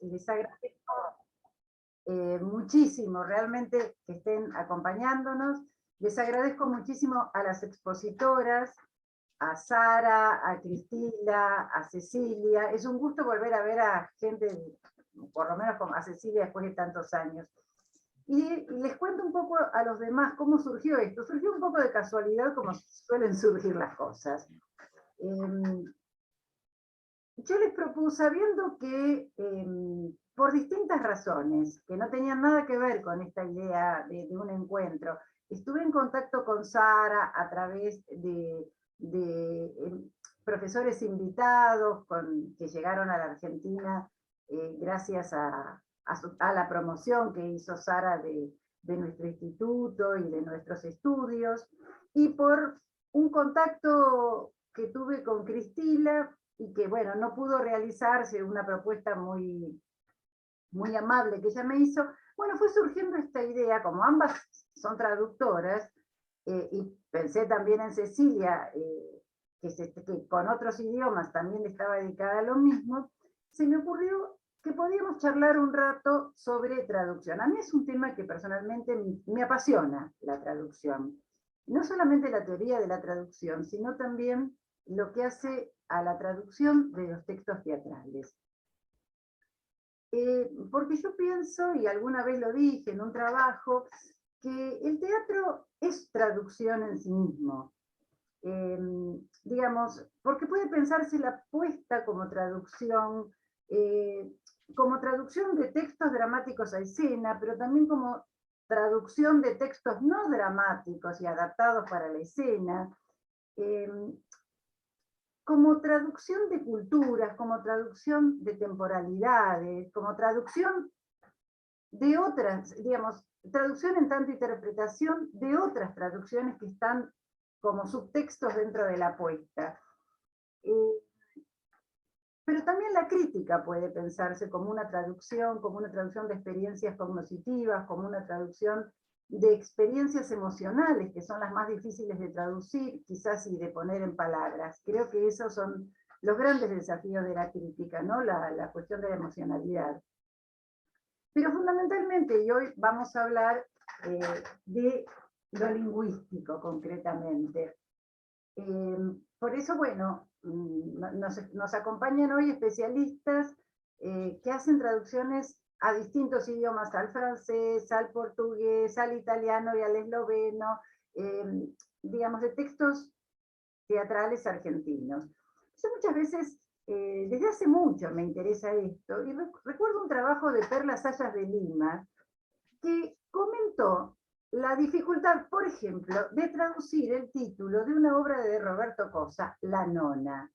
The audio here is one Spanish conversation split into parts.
Les agradezco muchísimo realmente que estén acompañándonos. Les agradezco muchísimo a las expositoras, a Sara, a Cristila, a Cecilia. Es un gusto volver a ver a gente, por lo menos como a Cecilia después de tantos años. Y les cuento un poco a los demás cómo surgió esto. Surgió un poco de casualidad, como suelen surgir las cosas. Yo les propuse, sabiendo que por distintas razones, que no tenían nada que ver con esta idea de un encuentro, estuve en contacto con Sara a través de profesores invitados que llegaron a la Argentina gracias a la promoción que hizo Sara de nuestro instituto y de nuestros estudios, y por un contacto que tuve con Cristila, y que, bueno, no pudo realizarse, una propuesta muy, muy amable que ella me hizo. Bueno, fue surgiendo esta idea, como ambas son traductoras, y pensé también en Cecilia, que con otros idiomas también estaba dedicada a lo mismo, se me ocurrió que podíamos charlar un rato sobre traducción. A mí es un tema que personalmente me apasiona, la traducción. No solamente la teoría de la traducción, sino también lo que hace a la traducción de los textos teatrales. Porque yo pienso, y alguna vez lo dije en un trabajo, que el teatro es traducción en sí mismo. Digamos, porque puede pensarse la puesta como traducción de textos dramáticos a escena, pero también como traducción de textos no dramáticos y adaptados para la escena, como traducción de culturas, como traducción de temporalidades, como traducción de otras, digamos, traducción en tanto interpretación de otras traducciones que están como subtextos dentro de la puesta. Pero también la crítica puede pensarse como una traducción de experiencias cognitivas, como una traducción de experiencias emocionales, que son las más difíciles de traducir, quizás, y de poner en palabras. Creo que esos son los grandes desafíos de la crítica, ¿no? La cuestión de la emocionalidad. Pero fundamentalmente, y hoy vamos a hablar de lo lingüístico concretamente. Por eso, bueno, nos acompañan hoy especialistas que hacen traducciones a distintos idiomas, al francés, al portugués, al italiano y al esloveno, digamos, de textos teatrales argentinos. Yo muchas veces, desde hace mucho me interesa esto, y recuerdo un trabajo de Perla Sayas de Lima, que comentó la dificultad, por ejemplo, de traducir el título de una obra de Roberto Cosa, La Nona.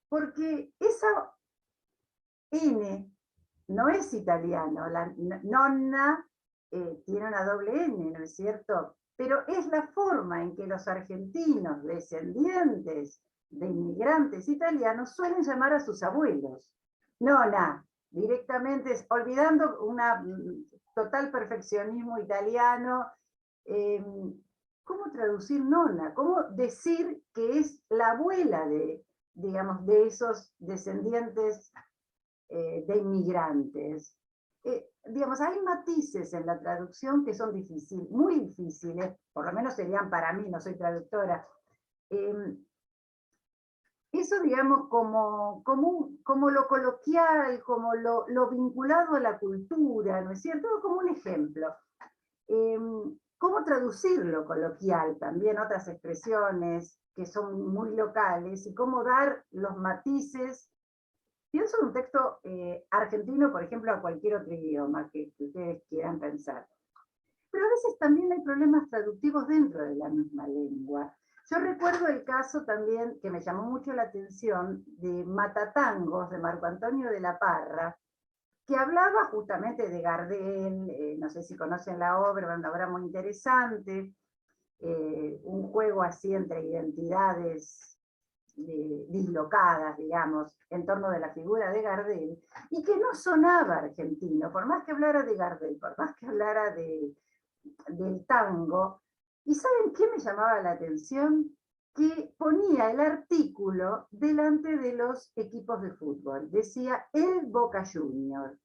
Porque esa N no es italiano, la nonna tiene una doble N, ¿no es cierto? Pero es la forma en que los argentinos descendientes de inmigrantes italianos suelen llamar a sus abuelos. Nonna, directamente, olvidando un total perfeccionismo italiano. ¿Cómo traducir nonna? ¿Cómo decir que es la abuela digamos, de esos descendientes de inmigrantes? Digamos, hay matices en la traducción que son difíciles, muy difíciles, por lo menos serían para mí, no soy traductora. Eso, digamos, como lo coloquial, como lo vinculado a la cultura, ¿no es cierto? Como un ejemplo. ¿Cómo traducir lo coloquial? También otras expresiones que son muy locales, y cómo dar los matices. Pienso en un texto argentino, por ejemplo, a cualquier otro idioma que ustedes quieran pensar. Pero a veces también hay problemas traductivos dentro de la misma lengua. Yo recuerdo el caso también que me llamó mucho la atención de Matatangos, de Marco Antonio de la Parra, que hablaba justamente de Gardel, no sé si conocen la obra, una obra muy interesante, un juego así entre identidades dislocadas, digamos, en torno de la figura de Gardel, y que no sonaba argentino, por más que hablara de Gardel, por más que hablara del tango. ¿Y saben qué me llamaba la atención? que ponía el artículo delante de los equipos de fútbol. Decía el Boca Junior.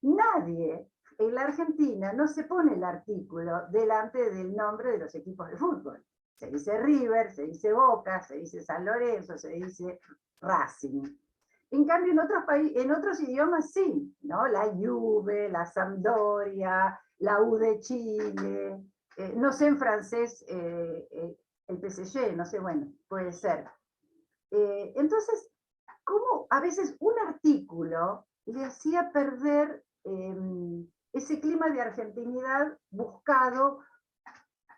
Nadie en la Argentina no se pone el artículo delante del nombre de los equipos de fútbol. Se dice River, se dice Boca, se dice San Lorenzo, se dice Racing. En cambio, en otros idiomas sí, ¿no? La Juve, la Sampdoria, la U de Chile, no sé en francés el PSG, no sé, bueno, puede ser. Entonces, ¿cómo a veces un artículo le hacía perder ese clima de argentinidad buscado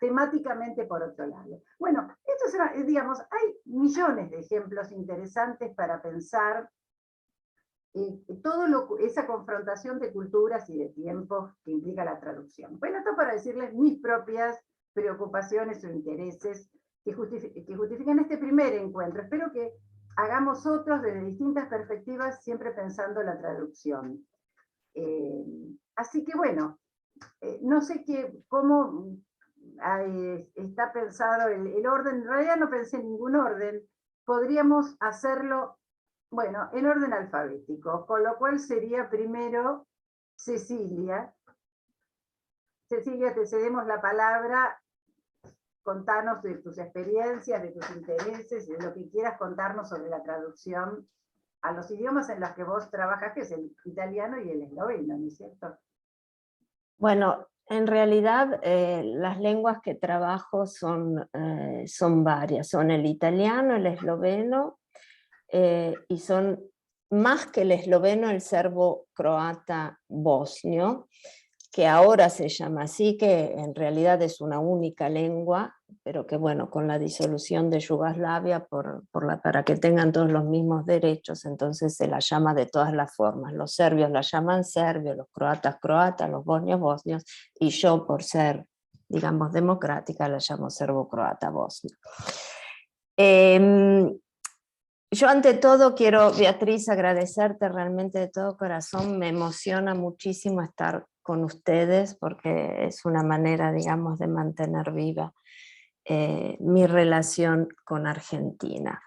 temáticamente por otro lado? Bueno, esto es, digamos, hay millones de ejemplos interesantes para pensar esa confrontación de culturas y de tiempos que implica la traducción. Bueno, esto para decirles mis propias preocupaciones o intereses que justifican este primer encuentro. Espero que hagamos otros desde distintas perspectivas, siempre pensando la traducción. Así que bueno, no sé cómo está pensado el orden. En realidad no pensé en ningún orden. Podríamos hacerlo, bueno, en orden alfabético, con lo cual sería primero Cecilia. Cecilia, te cedemos la palabra. Contanos de tus experiencias, de tus intereses, de lo que quieras contarnos sobre la traducción a los idiomas en los que vos trabajas, que es el italiano y el esloveno, ¿no es cierto? Bueno, en realidad las lenguas que trabajo son varias, son el italiano, el esloveno, y son más que el esloveno el serbo-croata bosnio, que ahora se llama así, que en realidad es una única lengua, pero que bueno, con la disolución de Yugoslavia, para que tengan todos los mismos derechos, entonces se la llama de todas las formas. Los serbios la llaman serbio, los croatas croatas, los bosnios bosnios, y yo por ser, digamos, democrática, la llamo serbo-croata bosnio. Yo ante todo quiero, Beatriz, agradecerte realmente de todo corazón. Me emociona muchísimo estar con ustedes porque es una manera, digamos, de mantener viva mi relación con Argentina.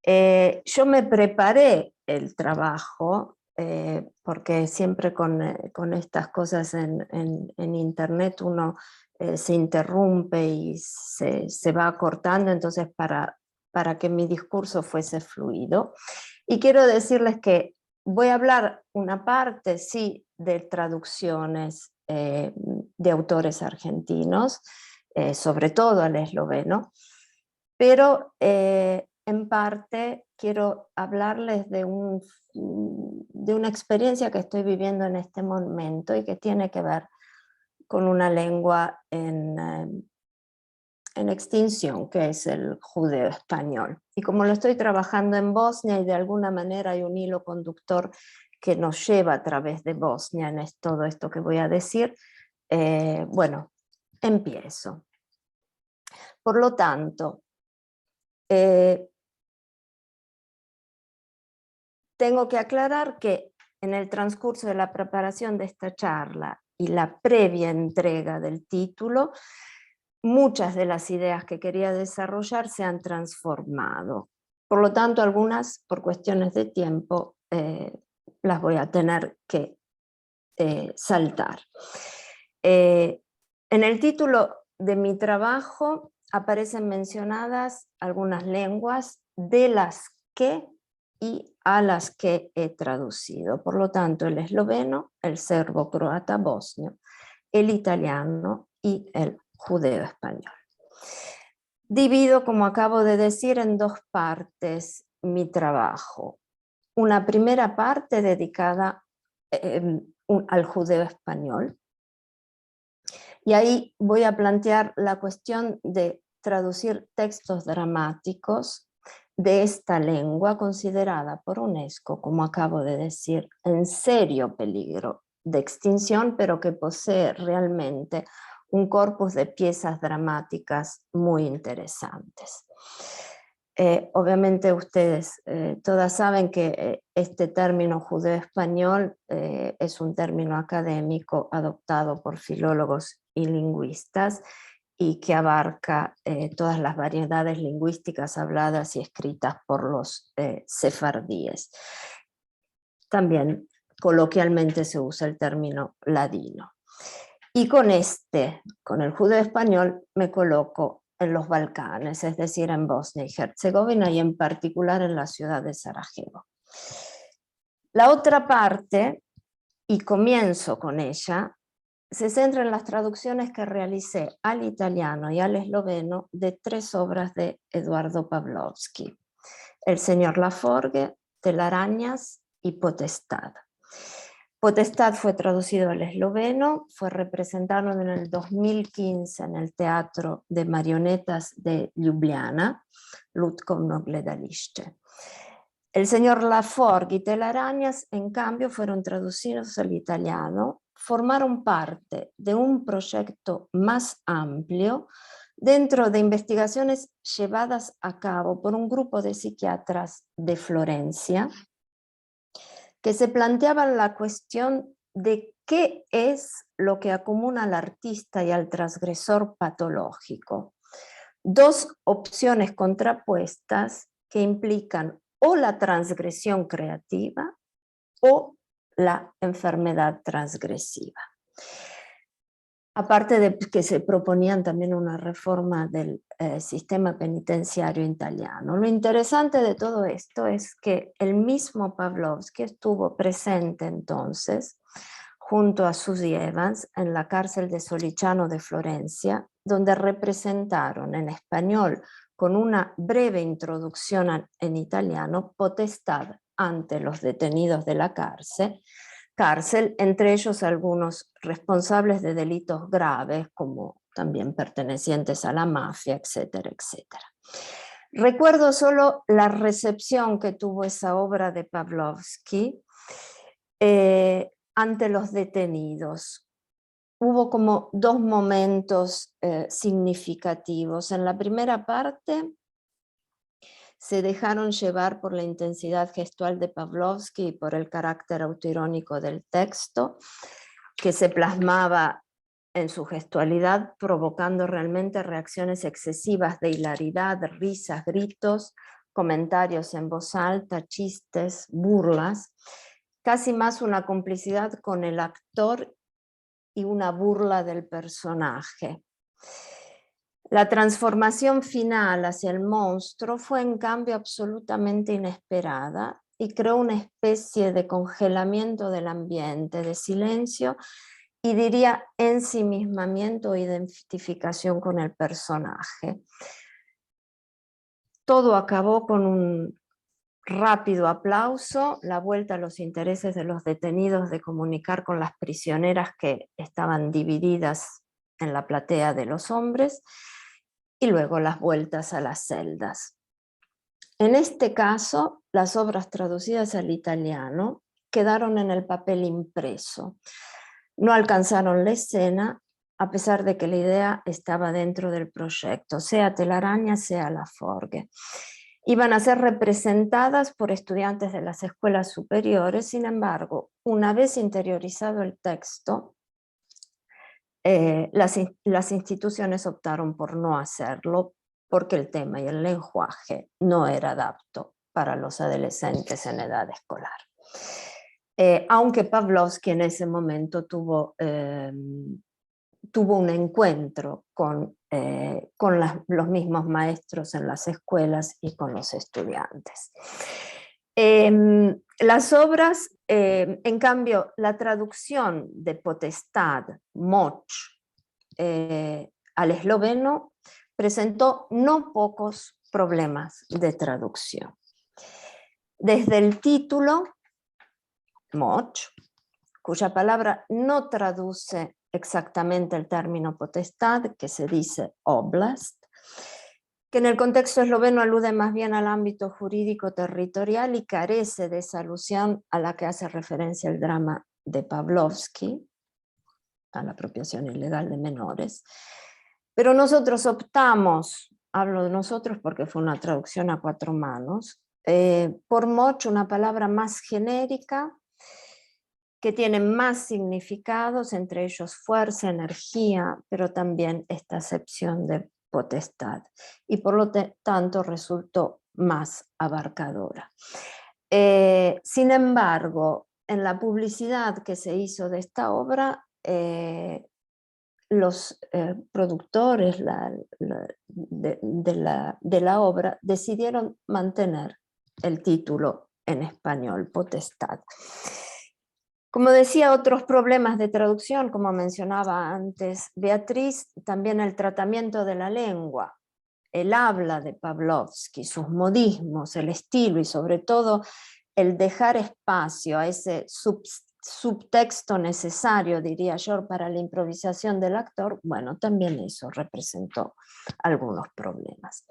Yo me preparé el trabajo porque siempre con estas cosas en internet uno se interrumpe y se va acortando, entonces para que mi discurso fuese fluido. Y quiero decirles que voy a hablar una parte, sí, de traducciones de autores argentinos, sobre todo al esloveno, pero en parte quiero hablarles de una experiencia que estoy viviendo en este momento y que tiene que ver con una lengua en extinción, que es el judeo español. Y como lo estoy trabajando en Bosnia y de alguna manera hay un hilo conductor que nos lleva a través de Bosnia en todo esto que voy a decir, bueno, empiezo. Por lo tanto, tengo que aclarar que en el transcurso de la preparación de esta charla y la previa entrega del título, muchas de las ideas que quería desarrollar se han transformado. Por lo tanto, algunas, por cuestiones de tiempo, las voy a tener que saltar. En el título de mi trabajo aparecen mencionadas algunas lenguas de las que y a las que he traducido. Por lo tanto, el esloveno, el serbo-croata bosnio, el italiano y el judeo español. Divido, como acabo de decir, en dos partes mi trabajo. Una primera parte dedicada al judeo español. Y ahí voy a plantear la cuestión de traducir textos dramáticos de esta lengua considerada por UNESCO, como acabo de decir, en serio peligro de extinción, pero que posee realmente un corpus de piezas dramáticas muy interesantes. Obviamente ustedes todas saben que este término judeo-español es un término académico adoptado por filólogos y lingüistas y que abarca todas las variedades lingüísticas habladas y escritas por los sefardíes. También coloquialmente se usa el término ladino. Y con el judeo español, me coloco en los Balcanes, es decir, en Bosnia y Herzegovina y en particular en la ciudad de Sarajevo. La otra parte, y comienzo con ella, se centra en las traducciones que realicé al italiano y al esloveno de 3 obras de Eduardo Pavlovsky: El señor Laforgue, Telarañas y Potestad. Potestad fue traducido al esloveno, fue representado en el 2015 en el Teatro de Marionetas de Ljubljana, Lutkovno gledalište. El señor Laforgue y Telarañas, en cambio, fueron traducidos al italiano, formaron parte de un proyecto más amplio dentro de investigaciones llevadas a cabo por un grupo de psiquiatras de Florencia, que se planteaban la cuestión de qué es lo que acumula al artista y al transgresor patológico. 2 opciones contrapuestas que implican o la transgresión creativa o la enfermedad transgresiva. Aparte de que se proponían también una reforma del sistema penitenciario italiano. Lo interesante de todo esto es que el mismo Pavlovsky estuvo presente entonces junto a Susie Evans en la cárcel de Soliciano de Florencia, donde representaron en español con una breve introducción en italiano Potestad ante los detenidos de la cárcel, entre ellos algunos responsables de delitos graves, como también pertenecientes a la mafia, etcétera, etcétera. Recuerdo solo la recepción que tuvo esa obra de Pavlovsky ante los detenidos. Hubo como 2 momentos significativos. En la primera parte, se dejaron llevar por la intensidad gestual de Pavlovsky y por el carácter autoirónico del texto, que se plasmaba en su gestualidad, provocando realmente reacciones excesivas de hilaridad, risas, gritos, comentarios en voz alta, chistes, burlas, casi más una complicidad con el actor y una burla del personaje. La transformación final hacia el monstruo fue en cambio absolutamente inesperada y creó una especie de congelamiento del ambiente, de silencio y diría ensimismamiento o identificación con el personaje. Todo acabó con un rápido aplauso, la vuelta a los intereses de los detenidos de comunicar con las prisioneras que estaban divididas en la platea de los hombres, y luego las vueltas a las celdas. En este caso, las obras traducidas al italiano quedaron en el papel impreso. No alcanzaron la escena, a pesar de que la idea estaba dentro del proyecto, sea Telaraña, sea Laforgue. Iban a ser representadas por estudiantes de las escuelas superiores, sin embargo, una vez interiorizado el texto, las instituciones optaron por no hacerlo porque el tema y el lenguaje no era adapto para los adolescentes en edad escolar. Aunque Pavlovsky en ese momento tuvo un encuentro con los mismos maestros en las escuelas y con los estudiantes. Las obras, en cambio, la traducción de Potestad, Moč, al esloveno presentó no pocos problemas de traducción. Desde el título, Moč, cuya palabra no traduce exactamente el término potestad, que se dice oblast, que en el contexto esloveno alude más bien al ámbito jurídico territorial y carece de esa alusión a la que hace referencia el drama de Pavlovsky, a la apropiación ilegal de menores. Pero nosotros optamos, hablo de nosotros porque fue una traducción a 4 manos, por Moč, una palabra más genérica, que tienen más significados, entre ellos fuerza, energía, pero también esta acepción de potestad, y por lo tanto resultó más abarcadora. Sin embargo, en la publicidad que se hizo de esta obra, los productores de la obra decidieron mantener el título en español, Potestad. Como decía, otros problemas de traducción, como mencionaba antes Beatriz, también el tratamiento de la lengua, el habla de Pavlovsky, sus modismos, el estilo y sobre todo el dejar espacio a ese subtexto necesario, diría yo, para la improvisación del actor, bueno, también eso representó algunos problemas.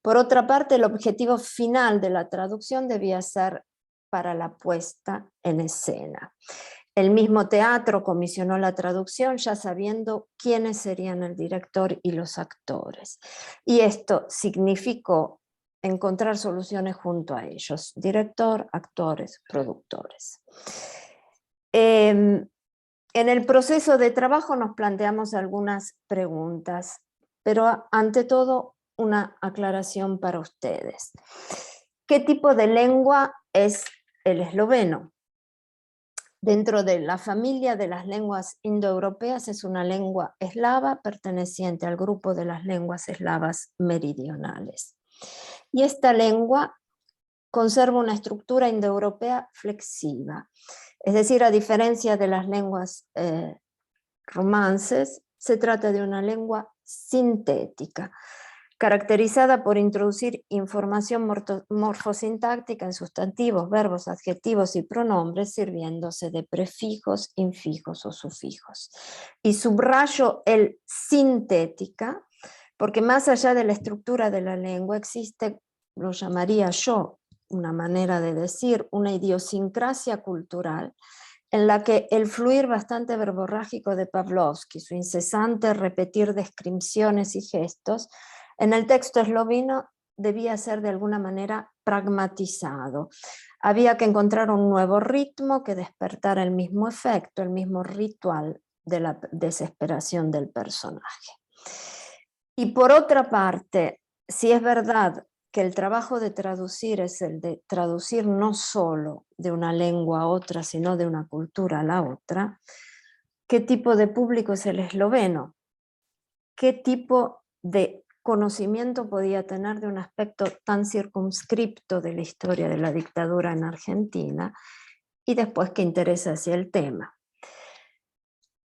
Por otra parte, el objetivo final de la traducción debía ser para la puesta en escena. El mismo teatro comisionó la traducción ya sabiendo quiénes serían el director y los actores. Y esto significó encontrar soluciones junto a ellos, director, actores, productores. En el proceso de trabajo nos planteamos algunas preguntas, pero ante todo una aclaración para ustedes. ¿Qué tipo de lengua es el esloveno? Dentro de la familia de las lenguas indoeuropeas es una lengua eslava perteneciente al grupo de las lenguas eslavas meridionales. Y esta lengua conserva una estructura indoeuropea flexiva. Es decir, a diferencia de las lenguas romances, se trata de una lengua sintética, caracterizada por introducir información morfosintáctica en sustantivos, verbos, adjetivos y pronombres, sirviéndose de prefijos, infijos o sufijos. Y subrayo el sintética, porque más allá de la estructura de la lengua existe, lo llamaría yo, una manera de decir, una idiosincrasia cultural, en la que el fluir bastante verborrágico de Pavlovsky, su incesante repetir descripciones y gestos, en el texto esloveno debía ser de alguna manera pragmatizado. Había que encontrar un nuevo ritmo que despertara el mismo efecto, el mismo ritual de la desesperación del personaje. Y por otra parte, si es verdad que el trabajo de traducir es el de traducir no solo de una lengua a otra, sino de una cultura a la otra, ¿qué tipo de público es el esloveno? ¿Qué tipo de conocimiento podía tener de un aspecto tan circunscripto de la historia de la dictadura en Argentina? Y después, ¿qué interesa hacia el tema?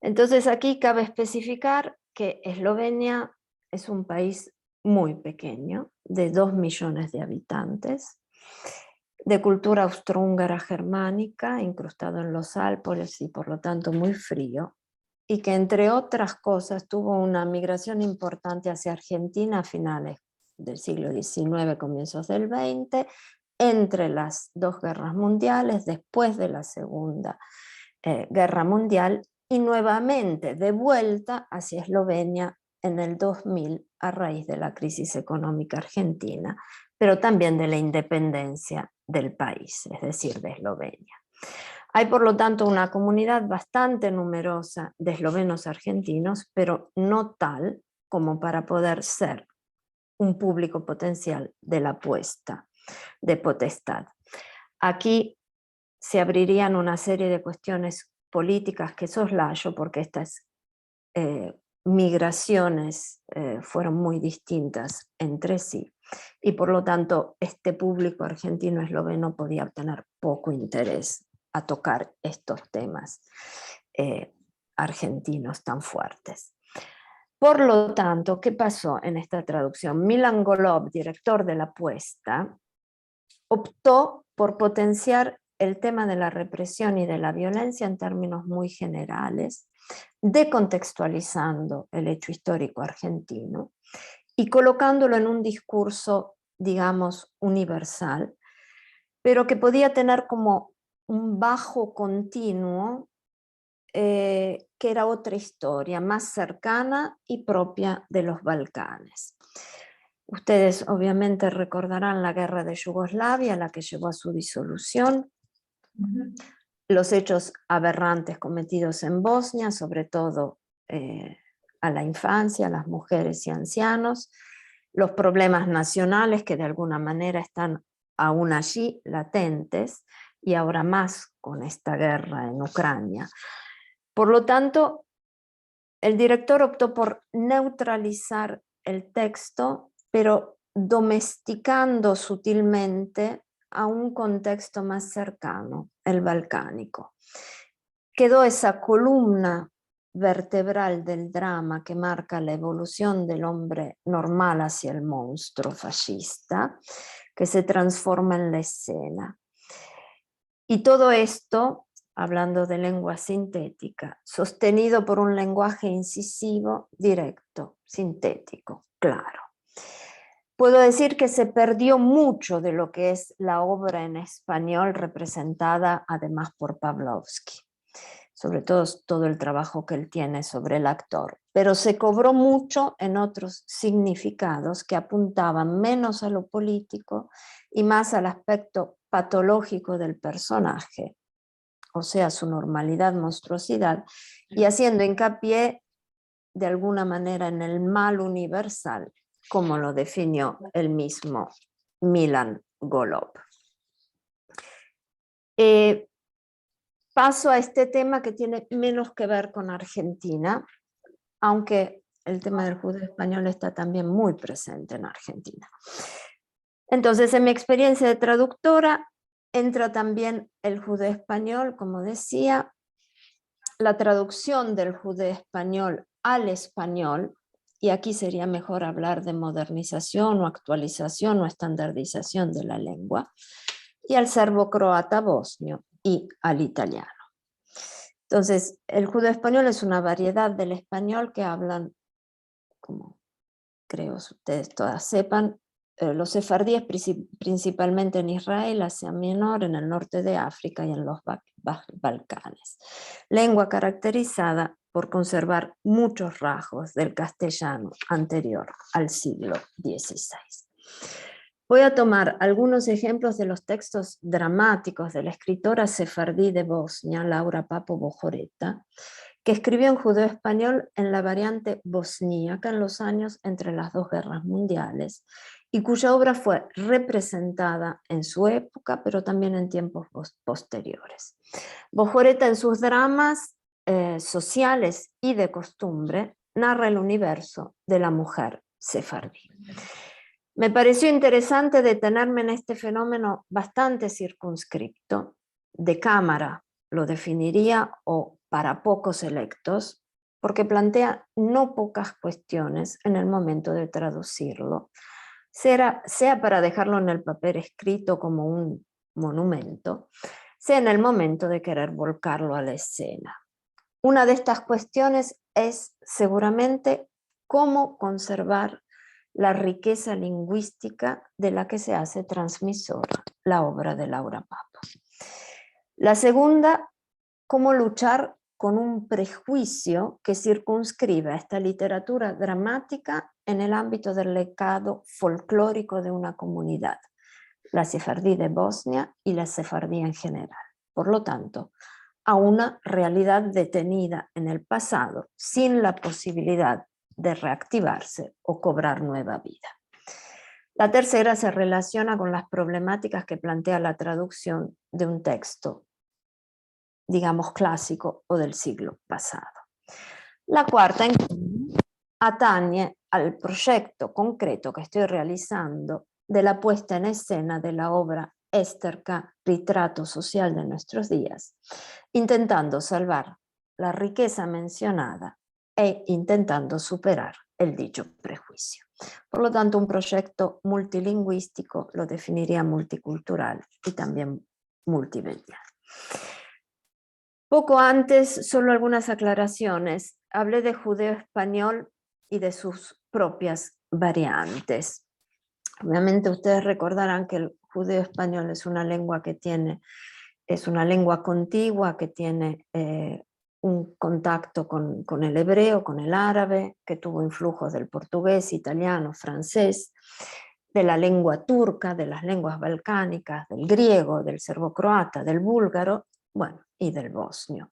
Entonces aquí cabe especificar que Eslovenia es un país muy pequeño, de 2 millones de habitantes, de cultura austrohúngara germánica, incrustado en los Alpes y por lo tanto muy frío, y que entre otras cosas tuvo una migración importante hacia Argentina a finales del siglo XIX, comienzos del XX, entre las 2 guerras mundiales, después de la Segunda Guerra Mundial, y nuevamente de vuelta hacia Eslovenia en el 2000 a raíz de la crisis económica argentina, pero también de la independencia del país, es decir, de Eslovenia. Hay por lo tanto una comunidad bastante numerosa de eslovenos argentinos, pero no tal como para poder ser un público potencial de la puesta de Potestad. Aquí se abrirían una serie de cuestiones políticas que soslayo, porque estas migraciones fueron muy distintas entre sí, y por lo tanto este público argentino-esloveno podía tener poco interés a tocar estos temas argentinos tan fuertes. Por lo tanto, ¿qué pasó en esta traducción? Milan Golob, director de la puesta, optó por potenciar el tema de la represión y de la violencia en términos muy generales, decontextualizando el hecho histórico argentino y colocándolo en un discurso, digamos, universal, pero que podía tener como un bajo continuo que era otra historia, más cercana y propia de los Balcanes. Ustedes obviamente recordarán la guerra de Yugoslavia, la que llevó a su disolución. los hechos aberrantes cometidos en Bosnia, sobre todo a la infancia, a las mujeres y ancianos, los problemas nacionales que de alguna manera están aún allí latentes y ahora más con esta guerra en Ucrania. Por lo tanto, el director optó por neutralizar el texto, pero domesticando sutilmente a un contexto más cercano, el balcánico. Quedó esa columna vertebral del drama que marca la evolución del hombre normal hacia el monstruo fascista, que se transforma en la escena. Y todo esto, hablando de lengua sintética, sostenido por un lenguaje incisivo, directo, sintético, claro. Puedo decir que se perdió mucho de lo que es la obra en español representada además por Pavlovsky, sobre todo el trabajo que él tiene sobre el actor, pero se cobró mucho en otros significados que apuntaban menos a lo político y más al aspecto patológico del personaje, o sea, su normalidad, monstruosidad, y haciendo hincapié de alguna manera en el mal universal, como lo definió el mismo Milan Golub. Paso a este tema que tiene menos que ver con Argentina, aunque el tema del judío español está también muy presente en Argentina. Entonces, en mi experiencia de traductora, entra también el judío español, como decía, la traducción del judío español al español, y aquí sería mejor hablar de modernización o actualización o estandardización de la lengua, y al serbo-croata bosnio y al italiano. Entonces, el judío español es una variedad del español que hablan, como creo ustedes todas sepan, los sefardíes principalmente en Israel, Asia Menor, en el norte de África y en los Balcanes. Lengua caracterizada por conservar muchos rasgos del castellano anterior al siglo XVI. Voy a tomar algunos ejemplos de los textos dramáticos de la escritora sefardí de Bosnia, Laura Papo Bojoreta, que escribió en judeo español en la variante bosníaca en los años entre las dos guerras mundiales, y cuya obra fue representada en su época, pero también en tiempos posteriores. Bojoreta en sus dramas sociales y de costumbre narra el universo de la mujer sefardí. Me pareció interesante detenerme en este fenómeno bastante circunscripto, de cámara lo definiría, o para pocos electos, porque plantea no pocas cuestiones en el momento de traducirlo, sea para dejarlo en el papel escrito como un monumento, sea en el momento de querer volcarlo a la escena. Una de estas cuestiones es seguramente cómo conservar la riqueza lingüística de la que se hace transmisora la obra de Laura Papo. La segunda, cómo luchar con un prejuicio que circunscribe a esta literatura dramática en el ámbito del legado folclórico de una comunidad, la sefardí de Bosnia y la sefardí en general. Por lo tanto, a una realidad detenida en el pasado, sin la posibilidad de reactivarse o cobrar nueva vida. La tercera se relaciona con las problemáticas que plantea la traducción de un texto, digamos, clásico o del siglo pasado. La cuarta atañe al proyecto concreto que estoy realizando de la puesta en escena de la obra Esterka, Retrato Social de Nuestros Días, intentando salvar la riqueza mencionada e intentando superar el dicho prejuicio. Por lo tanto, un proyecto multilingüístico lo definiría multicultural y también multimedial. Poco antes, solo algunas aclaraciones. Hablé de judeo español y de sus propias variantes. Obviamente ustedes recordarán que el judeo español es una lengua es una lengua contigua que tiene un contacto con el hebreo, con el árabe, que tuvo influjos del portugués, italiano, francés, de la lengua turca, de las lenguas balcánicas, del griego, del serbocroata, del búlgaro bueno, y del bosnio.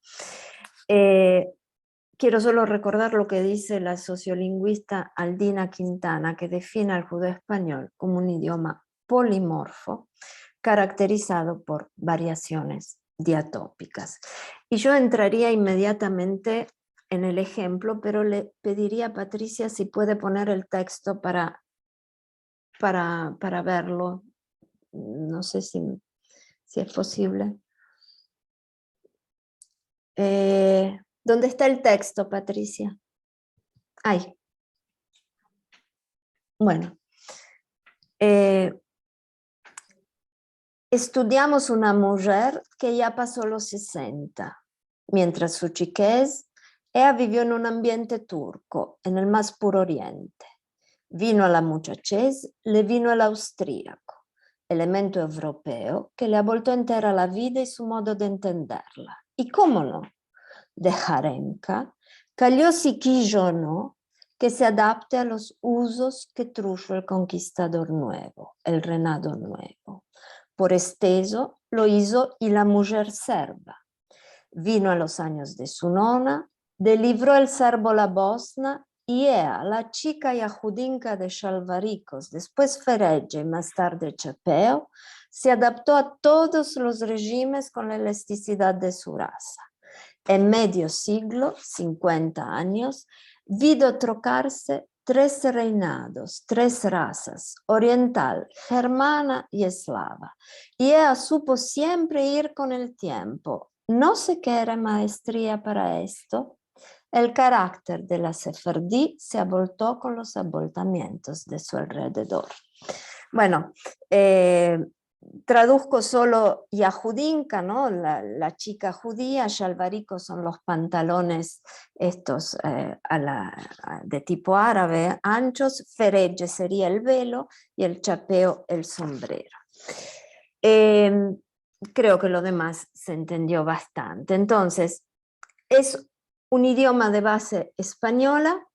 Quiero solo recordar lo que dice la sociolingüista Aldina Quintana, que define al judeo-español como un idioma polimorfo, caracterizado por variaciones diatópicas. Y yo entraría inmediatamente en el ejemplo, pero le pediría a Patricia si puede poner el texto para verlo. No sé si es posible. ¿Dónde está el texto, Patricia? Ahí. Bueno. Estudiamos una mujer que ya pasó los 60, mientras su chiquez, ella vivió en un ambiente turco, en el más puro oriente. Vino a la muchachez, le vino el austríaco, elemento europeo que le ha vuelto entera la vida y su modo de entenderla. Y cómo no, de Jarenka, cayó siquillo no, que se adapte a los usos que trujo el conquistador nuevo, el reinado nuevo. Por esteso lo hizo y la mujer serba. Vino a los años de su nona, delibró el serbo la Bosna y ella, la chica yahudinka de Chalvaricos, después Feregge y más tarde Chapeo, se adaptó a todos los regímenes con la elasticidad de su raza. En medio siglo, 50 años, vido trocarse 3 reinados, 3 razas, oriental, germana y eslava. Y ella supo siempre ir con el tiempo. No se quiere maestría para esto. El carácter de la sefardí se aboltó con los aboltamientos de su alrededor. Bueno, traduzco solo Yahudinka, ¿no? La chica judía, Shalvaricos son los pantalones estos de tipo árabe, anchos, Feregge sería el velo y el chapeo el sombrero. Creo que lo demás se entendió bastante. Entonces, es un idioma de base española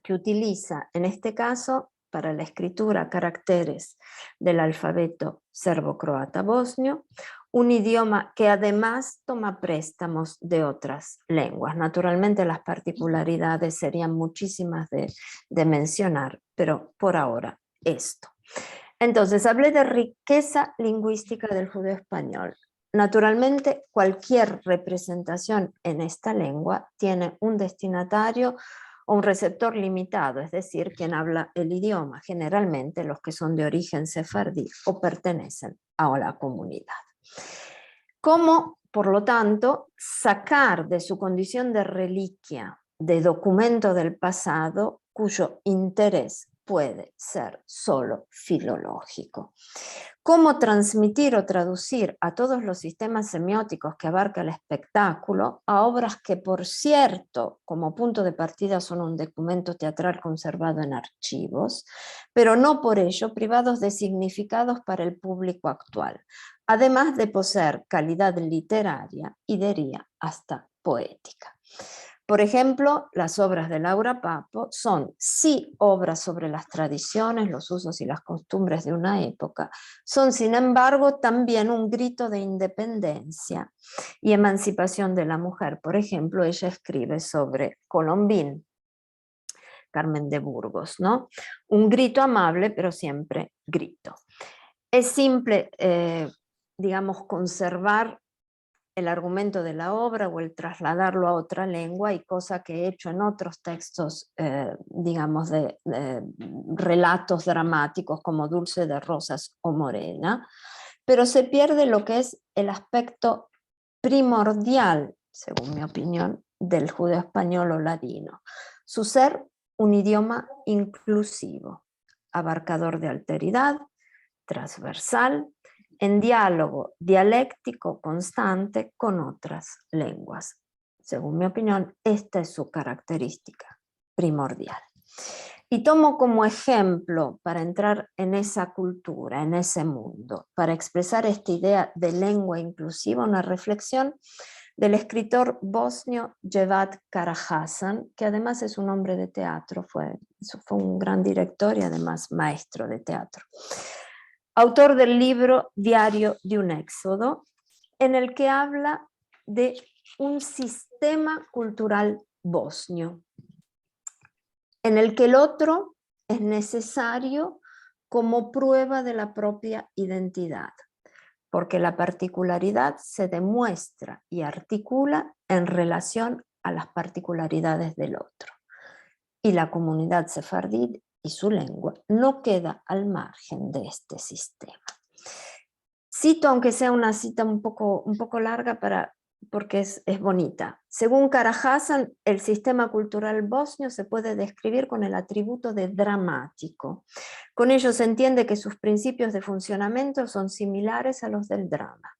que utiliza, en este caso, para la escritura caracteres del alfabeto serbo-croata bosnio, un idioma que además toma préstamos de otras lenguas. Naturalmente las particularidades serían muchísimas de mencionar, pero por ahora esto. Entonces, hablé de riqueza lingüística del judeo español. Naturalmente, cualquier representación en esta lengua tiene un destinatario o un receptor limitado, es decir, quien habla el idioma, generalmente los que son de origen sefardí o pertenecen a la comunidad. ¿Cómo, por lo tanto, sacar de su condición de reliquia, de documento del pasado, cuyo interés puede ser solo filológico? ¿Cómo transmitir o traducir a todos los sistemas semióticos que abarca el espectáculo a obras que, por cierto, como punto de partida son un documento teatral conservado en archivos, pero no por ello privados de significados para el público actual, además de poseer calidad literaria y diría hasta poética? Por ejemplo, las obras de Laura Papo son sí obras sobre las tradiciones, los usos y las costumbres de una época, son sin embargo también un grito de independencia y emancipación de la mujer. Por ejemplo, ella escribe sobre Colombín, Carmen de Burgos, ¿no? Un grito amable, pero siempre grito. Es simple, digamos, conservar el argumento de la obra o el trasladarlo a otra lengua, y cosa que he hecho en otros textos, digamos, de relatos dramáticos como Dulce de Rosas o Morena, pero se pierde lo que es el aspecto primordial, según mi opinión, del judeo español o ladino, su ser un idioma inclusivo, abarcador de alteridad, transversal, en diálogo dialéctico constante con otras lenguas. Según mi opinión, esta es su característica primordial. Y tomo como ejemplo, para entrar en esa cultura, en ese mundo, para expresar esta idea de lengua inclusiva, una reflexión del escritor bosnio Cevat Karahasan, que además es un hombre de teatro, fue un gran director y además maestro de teatro. Autor del libro Diario de un Éxodo, en el que habla de un sistema cultural bosnio, en el que el otro es necesario como prueba de la propia identidad, porque la particularidad se demuestra y articula en relación a las particularidades del otro. Y la comunidad sefardí y su lengua no queda al margen de este sistema. Cito, aunque sea una cita un poco larga, porque es bonita. Según Kara Hasan, el sistema cultural bosnio se puede describir con el atributo de dramático. Con ello se entiende que sus principios de funcionamiento son similares a los del drama.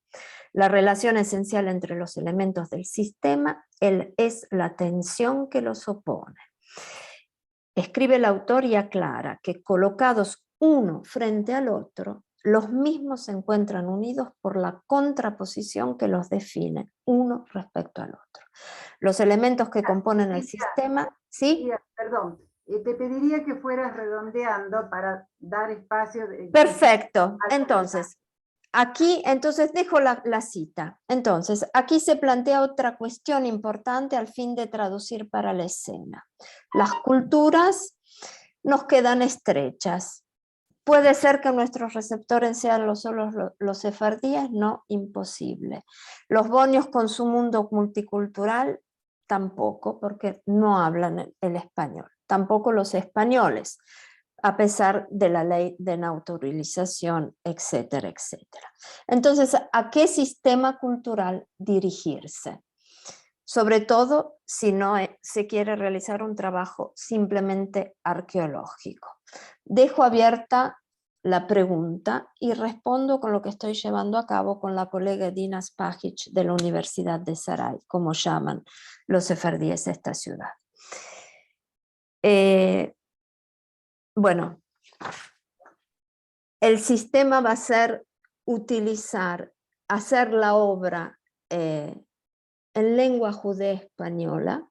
La relación esencial entre los elementos del sistema es la tensión que los opone. Escribe el autor y aclara que colocados uno frente al otro, los mismos se encuentran unidos por la contraposición que los define uno respecto al otro. Los elementos que componen el sistema, ¿sí? Perdón, te pediría que fueras redondeando para dar espacio. Perfecto, entonces, aquí dejo la cita. Entonces, aquí se plantea otra cuestión importante al fin de traducir para la escena. Las culturas nos quedan estrechas. Puede ser que nuestros receptores sean solo los sefardíes, no, imposible. Los bosnios con su mundo multicultural, tampoco, porque no hablan el español. Tampoco los españoles, a pesar de la ley de naturalización, etcétera, etcétera. Entonces, ¿a qué sistema cultural dirigirse? Sobre todo si no se quiere realizar un trabajo simplemente arqueológico. Dejo abierta la pregunta y respondo con lo que estoy llevando a cabo con la colega Dina Spajic de la Universidad de Saray, como llaman los sefardíes de esta ciudad. Bueno, el sistema va a ser hacer la obra en lengua judía española,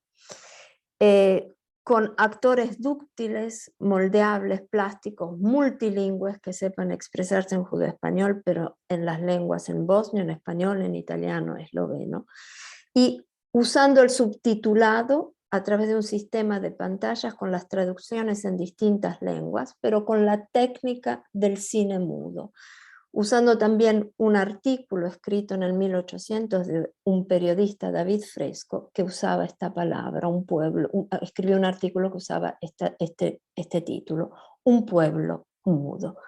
con actores dúctiles, moldeables, plásticos, multilingües que sepan expresarse en judeo-español, pero en las lenguas en bosnio, en español, en italiano, esloveno, y usando el subtitulado a través de un sistema de pantallas con las traducciones en distintas lenguas, pero con la técnica del cine mudo, usando también un artículo escrito en el 1800 de un periodista, David Fresco, que usaba esta palabra, un pueblo, escribió un artículo que usaba este título, un pueblo mudo,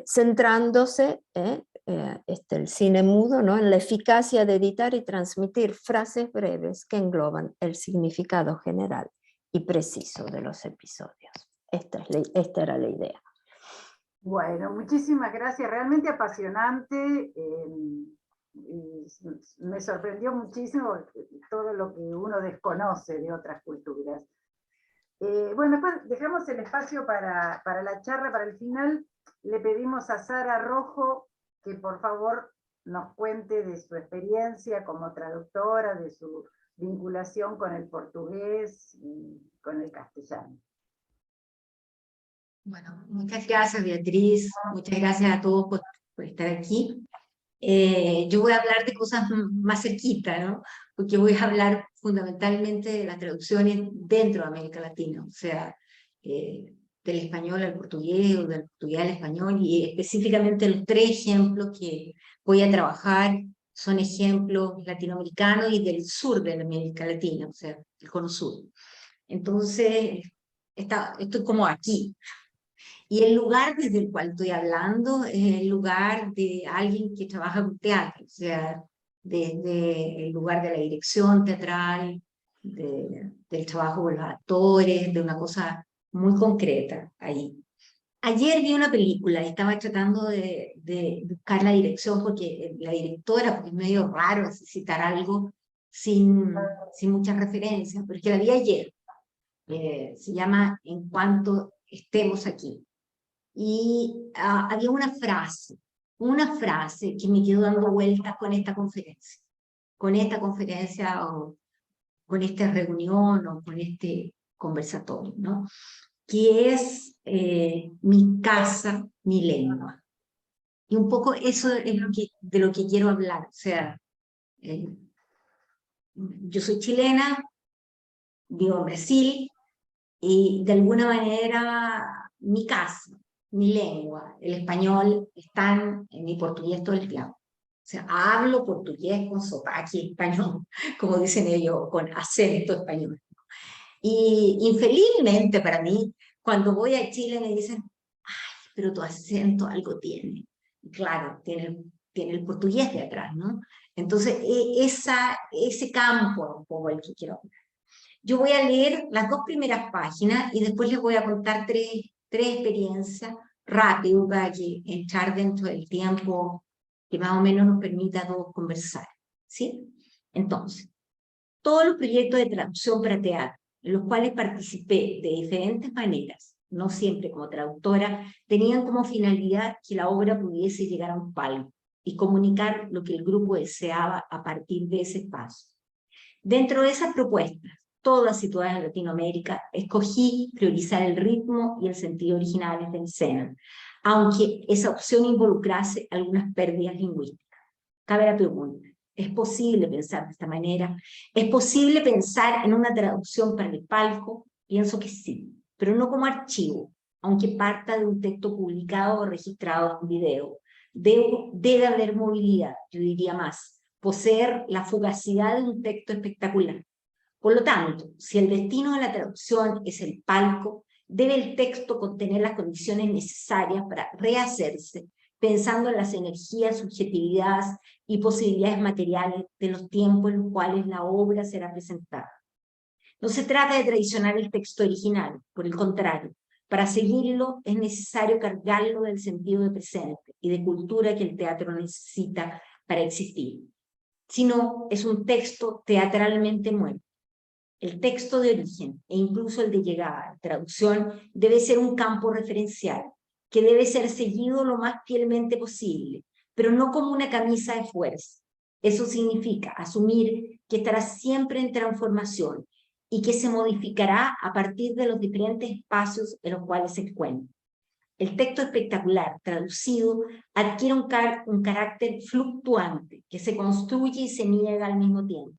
centrándose el cine mudo, ¿no?, en la eficacia de editar y transmitir frases breves que engloban el significado general y preciso de los episodios. Esta era la idea. Bueno, muchísimas gracias, realmente apasionante. Me sorprendió muchísimo todo lo que uno desconoce de otras culturas. Bueno, después dejamos el espacio para la charla, para el final. Le pedimos a Sara Rojo que por favor nos cuente de su experiencia como traductora, de su vinculación con el portugués y con el castellano. Bueno, muchas gracias, Beatriz. Muchas gracias a todos por estar aquí. Yo voy a hablar de cosas más cerquita, ¿no? Porque voy a hablar fundamentalmente de las traducciones dentro de América Latina, o sea, del español al portugués o del portugués al español, y específicamente los tres ejemplos que voy a trabajar son ejemplos latinoamericanos y del sur de América Latina, o sea, el cono sur. Entonces, estoy como aquí. Y el lugar desde el cual estoy hablando es el lugar de alguien que trabaja con teatro, o sea, desde el lugar de la dirección teatral, del trabajo con los actores, de una cosa muy concreta ahí. Ayer vi una película y estaba tratando de buscar la dirección porque la directora, porque es medio raro citar algo sin muchas referencias, pero es que la vi ayer. Se llama En cuanto estemos aquí. Y había una frase que me quedó dando vueltas con esta conferencia o con esta reunión o con este conversatorio, ¿no? Que es mi casa, mi lengua. Y un poco eso es de lo que quiero hablar. O sea, yo soy chilena, vivo en Brasil, y de alguna manera mi casa, mi lengua, el español, están en mi portugués todo el tiempo. O sea, hablo portugués con sotaque español, como dicen ellos, con acento español. Y infelizmente para mí, cuando voy a Chile me dicen, ay, pero tu acento algo tiene. Y claro, tiene el portugués de atrás, ¿no? Entonces, ese campo un poco el que quiero hablar. Yo voy a leer las 2 primeras páginas y después les voy a contar tres experiencias rápido para que entrar dentro del tiempo que más o menos nos permita a todos conversar, ¿sí? Entonces, todos los proyectos de traducción para teatro, en los cuales participé de diferentes maneras, no siempre como traductora, tenían como finalidad que la obra pudiese llegar a un palco y comunicar lo que el grupo deseaba a partir de ese espacio. Dentro de esas propuestas, todas situadas en Latinoamérica, escogí priorizar el ritmo y el sentido originales de la escena, aunque esa opción involucrase algunas pérdidas lingüísticas. Cabe la pregunta, ¿es posible pensar de esta manera? ¿Es posible pensar en una traducción para el palco? Pienso que sí, pero no como archivo, aunque parta de un texto publicado o registrado en video. Debe haber movilidad, yo diría más, poseer la fugacidad de un texto espectacular. Por lo tanto, si el destino de la traducción es el palco, debe el texto contener las condiciones necesarias para rehacerse, pensando en las energías, subjetividades y posibilidades materiales de los tiempos en los cuales la obra será presentada. No se trata de traicionar el texto original, por el contrario, para seguirlo es necesario cargarlo del sentido de presente y de cultura que el teatro necesita para existir. Si no, es un texto teatralmente muerto. El texto de origen e incluso el de llegada, traducción, debe ser un campo referencial, que debe ser seguido lo más fielmente posible, pero no como una camisa de fuerza. Eso significa asumir que estará siempre en transformación y que se modificará a partir de los diferentes espacios en los cuales se encuentra. El texto espectacular, traducido, adquiere un carácter fluctuante, que se construye y se niega al mismo tiempo.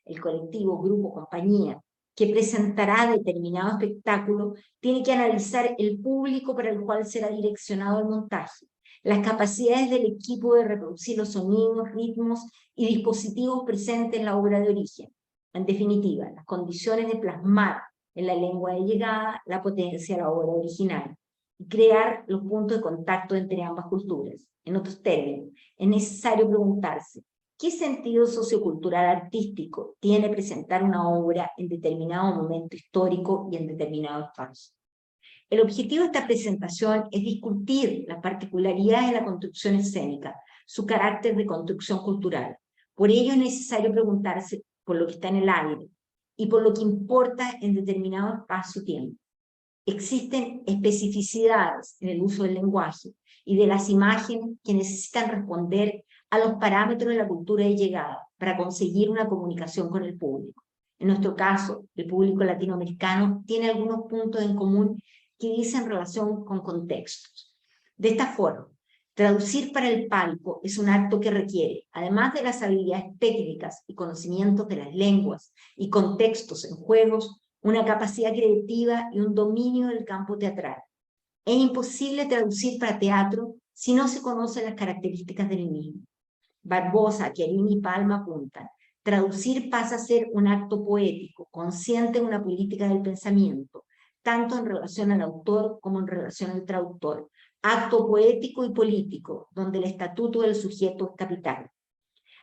El colectivo, grupo, compañía, que presentará determinado espectáculo, tiene que analizar el público para el cual será direccionado el montaje, las capacidades del equipo de reproducir los sonidos, ritmos y dispositivos presentes en la obra de origen. En definitiva, las condiciones de plasmar en la lengua de llegada la potencia de la obra original y crear los puntos de contacto entre ambas culturas. En otros términos, es necesario preguntarse, ¿qué sentido sociocultural artístico tiene presentar una obra en determinado momento histórico y en determinado espacio? El objetivo de esta presentación es discutir las particularidades de la construcción escénica, su carácter de construcción cultural. Por ello es necesario preguntarse por lo que está en el aire y por lo que importa en determinado espacio-tiempo. Existen especificidades en el uso del lenguaje y de las imágenes que necesitan responder a los parámetros de la cultura de llegada para conseguir una comunicación con el público. En nuestro caso, el público latinoamericano tiene algunos puntos en común que dicen relación con contextos. De esta forma, traducir para el palco es un acto que requiere, además de las habilidades técnicas y conocimientos de las lenguas y contextos en juegos, una capacidad creativa y un dominio del campo teatral. Es imposible traducir para teatro si no se conocen las características del mismo. Barbosa, Chiarini y Palma apuntan, traducir pasa a ser un acto poético, consciente de una política del pensamiento, tanto en relación al autor como en relación al traductor. Acto poético y político, donde el estatuto del sujeto es capital.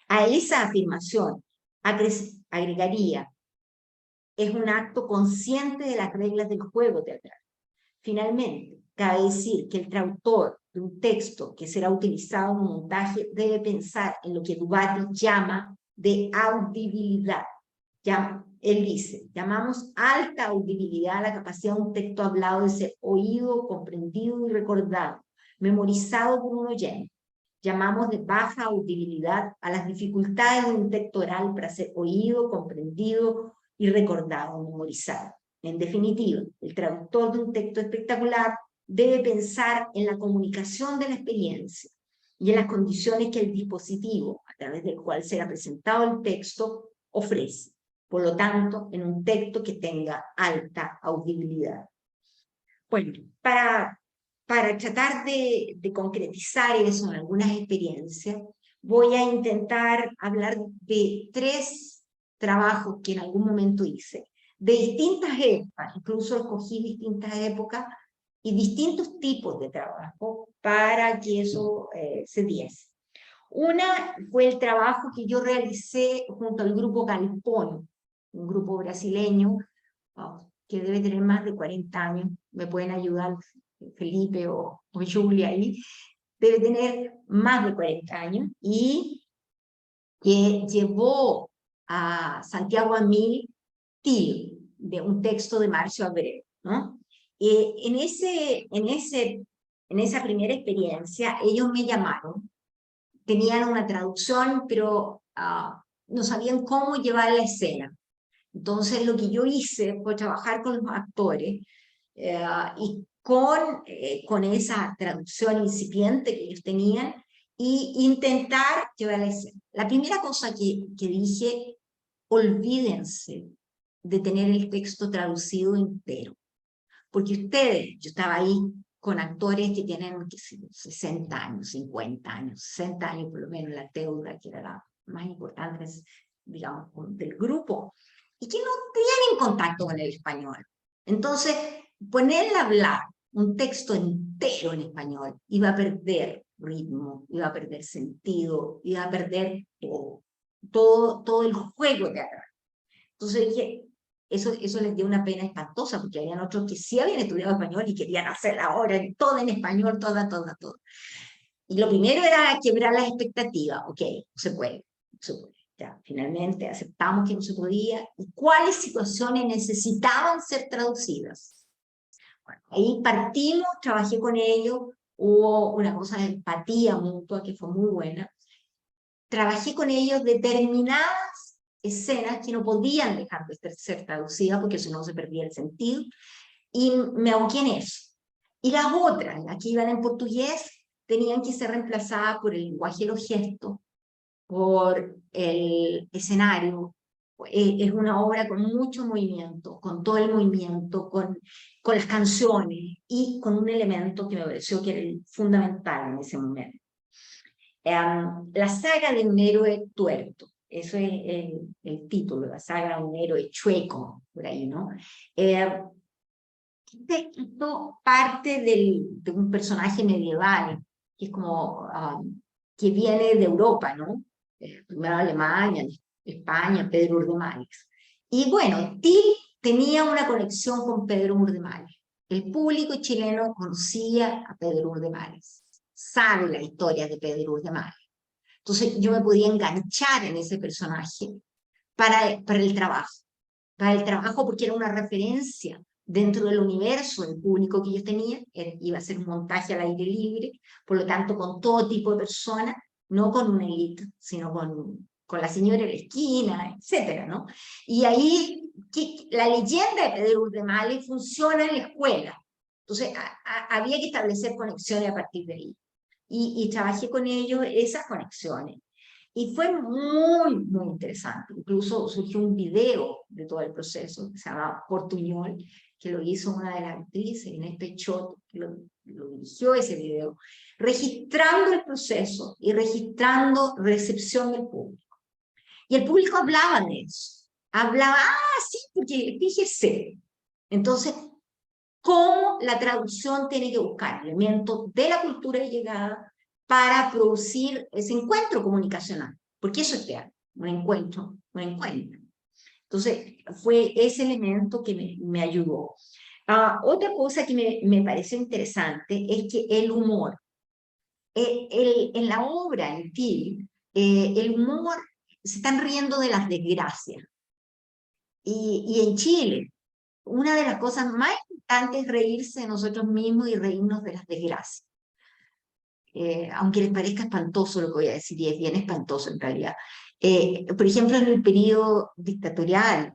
A esa afirmación agregaría, es un acto consciente de las reglas del juego teatral. Finalmente, cabe decir que el traductor de un texto que será utilizado en un montaje debe pensar en lo que Dubati llama de audibilidad. Él dice, llamamos alta audibilidad a la capacidad de un texto hablado de ser oído, comprendido y recordado, memorizado por un oyente. Llamamos de baja audibilidad a las dificultades de un texto oral para ser oído, comprendido y recordado, memorizado. En definitiva, el traductor de un texto espectacular debe pensar en la comunicación de la experiencia, y en las condiciones que el dispositivo, a través del cual será presentado el texto, ofrece. Por lo tanto, en un texto que tenga alta audibilidad. Bueno, para tratar de concretizar eso en algunas experiencias, voy a intentar hablar de 3 trabajos que en algún momento hice, de distintas épocas, incluso escogí distintas épocas y distintos tipos de trabajo para que eso se diese. Una fue el trabajo que yo realicé junto al grupo Galpón, un grupo brasileño que debe tener más de 40 años, me pueden ayudar Felipe o Julia ahí, debe tener más de 40 años, y que llevó a Santiago Amil Til, de un texto de Marcio Abreu, ¿no? En esa primera experiencia, ellos me llamaron, tenían una traducción, pero no sabían cómo llevar la escena. Entonces lo que yo hice fue trabajar con los actores y con esa traducción incipiente que ellos tenían, e intentar llevar la escena. La primera cosa que dije, olvídense de tener el texto traducido entero, porque ustedes, yo estaba ahí con actores que tienen 60 años, 50 años, 60 años por lo menos, la Teuda, que era la más importante, digamos, del grupo, y que no tienen contacto con el español. Entonces, ponerle a hablar un texto entero en español iba a perder ritmo, iba a perder sentido, iba a perder todo el juego de hablar. Entonces dije, eso les dio una pena espantosa, porque habían otros que sí habían estudiado español y querían hacer la obra toda en español, toda. Y lo primero era quebrar las expectativas. Ok, no se puede. Ya, finalmente aceptamos que no se podía. ¿Y cuáles situaciones necesitaban ser traducidas? Bueno, ahí partimos, trabajé con ellos, hubo una cosa de empatía mutua que fue muy buena. Trabajé con ellos determinadas escenas que no podían dejar de ser traducidas porque si no se perdía el sentido, y me aboqué en eso. Y las otras, las que iban en portugués, tenían que ser reemplazadas por el lenguaje de los gestos, por el escenario. Es una obra con mucho movimiento, con todo el movimiento, con las canciones y con un elemento que me pareció que era fundamental en ese momento. La saga de un héroe tuerto, eso es el título, la saga de un héroe chueco, por ahí, ¿no? Esto parte de un personaje medieval, que es como, que viene de Europa, ¿no? Primero Alemania, España, Pedro Urdemales. Y bueno, Til tenía una conexión con Pedro Urdemales. El público chileno conocía a Pedro Urdemales, sabe la historia de Pedro Urdemales. Entonces yo me podía enganchar en ese personaje para el trabajo porque era una referencia dentro del universo del público que ellos tenían. Iba a ser un montaje al aire libre, por lo tanto con todo tipo de personas, no con una élite, sino con la señora de la esquina, etcétera, ¿no? Y ahí la leyenda de Pedro Urdemales funciona en la escuela. Entonces había que establecer conexiones a partir de ahí. Y trabajé con ellos esas conexiones. Y fue muy, muy interesante. Incluso surgió un video de todo el proceso que se llama Portuñol, que lo hizo una de las actrices, Inés Pechot, que lo dirigió ese video, registrando el proceso y registrando recepción del público. Y el público hablaba de eso. Hablaba, sí, porque fíjese. Entonces, cómo la traducción tiene que buscar elementos de la cultura de llegada para producir ese encuentro comunicacional, porque eso es teatro, un encuentro. Entonces, fue ese elemento que me ayudó. Otra cosa que me pareció interesante es que el humor, en la obra, en Til, el humor, se están riendo de las desgracias. Y en Chile, una de las cosas más importantes es reírse de nosotros mismos y reírnos de las desgracias. Aunque les parezca espantoso lo que voy a decir, y es bien espantoso en realidad. Por ejemplo, en el periodo dictatorial,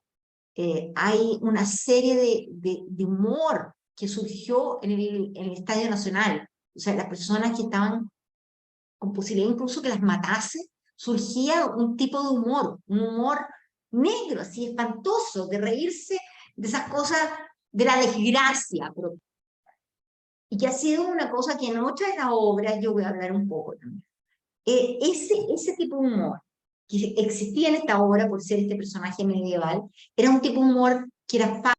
hay una serie de humor que surgió en el Estadio Nacional. O sea, las personas que estaban con posibilidad incluso que las matase, surgía un tipo de humor, un humor negro, así espantoso, de reírse de esas cosas, de la desgracia propia. Y que ha sido una cosa que en otra de las obras yo voy a hablar un poco también. Ese tipo de humor que existía en esta obra, por ser este personaje medieval, era un tipo de humor que era fácil.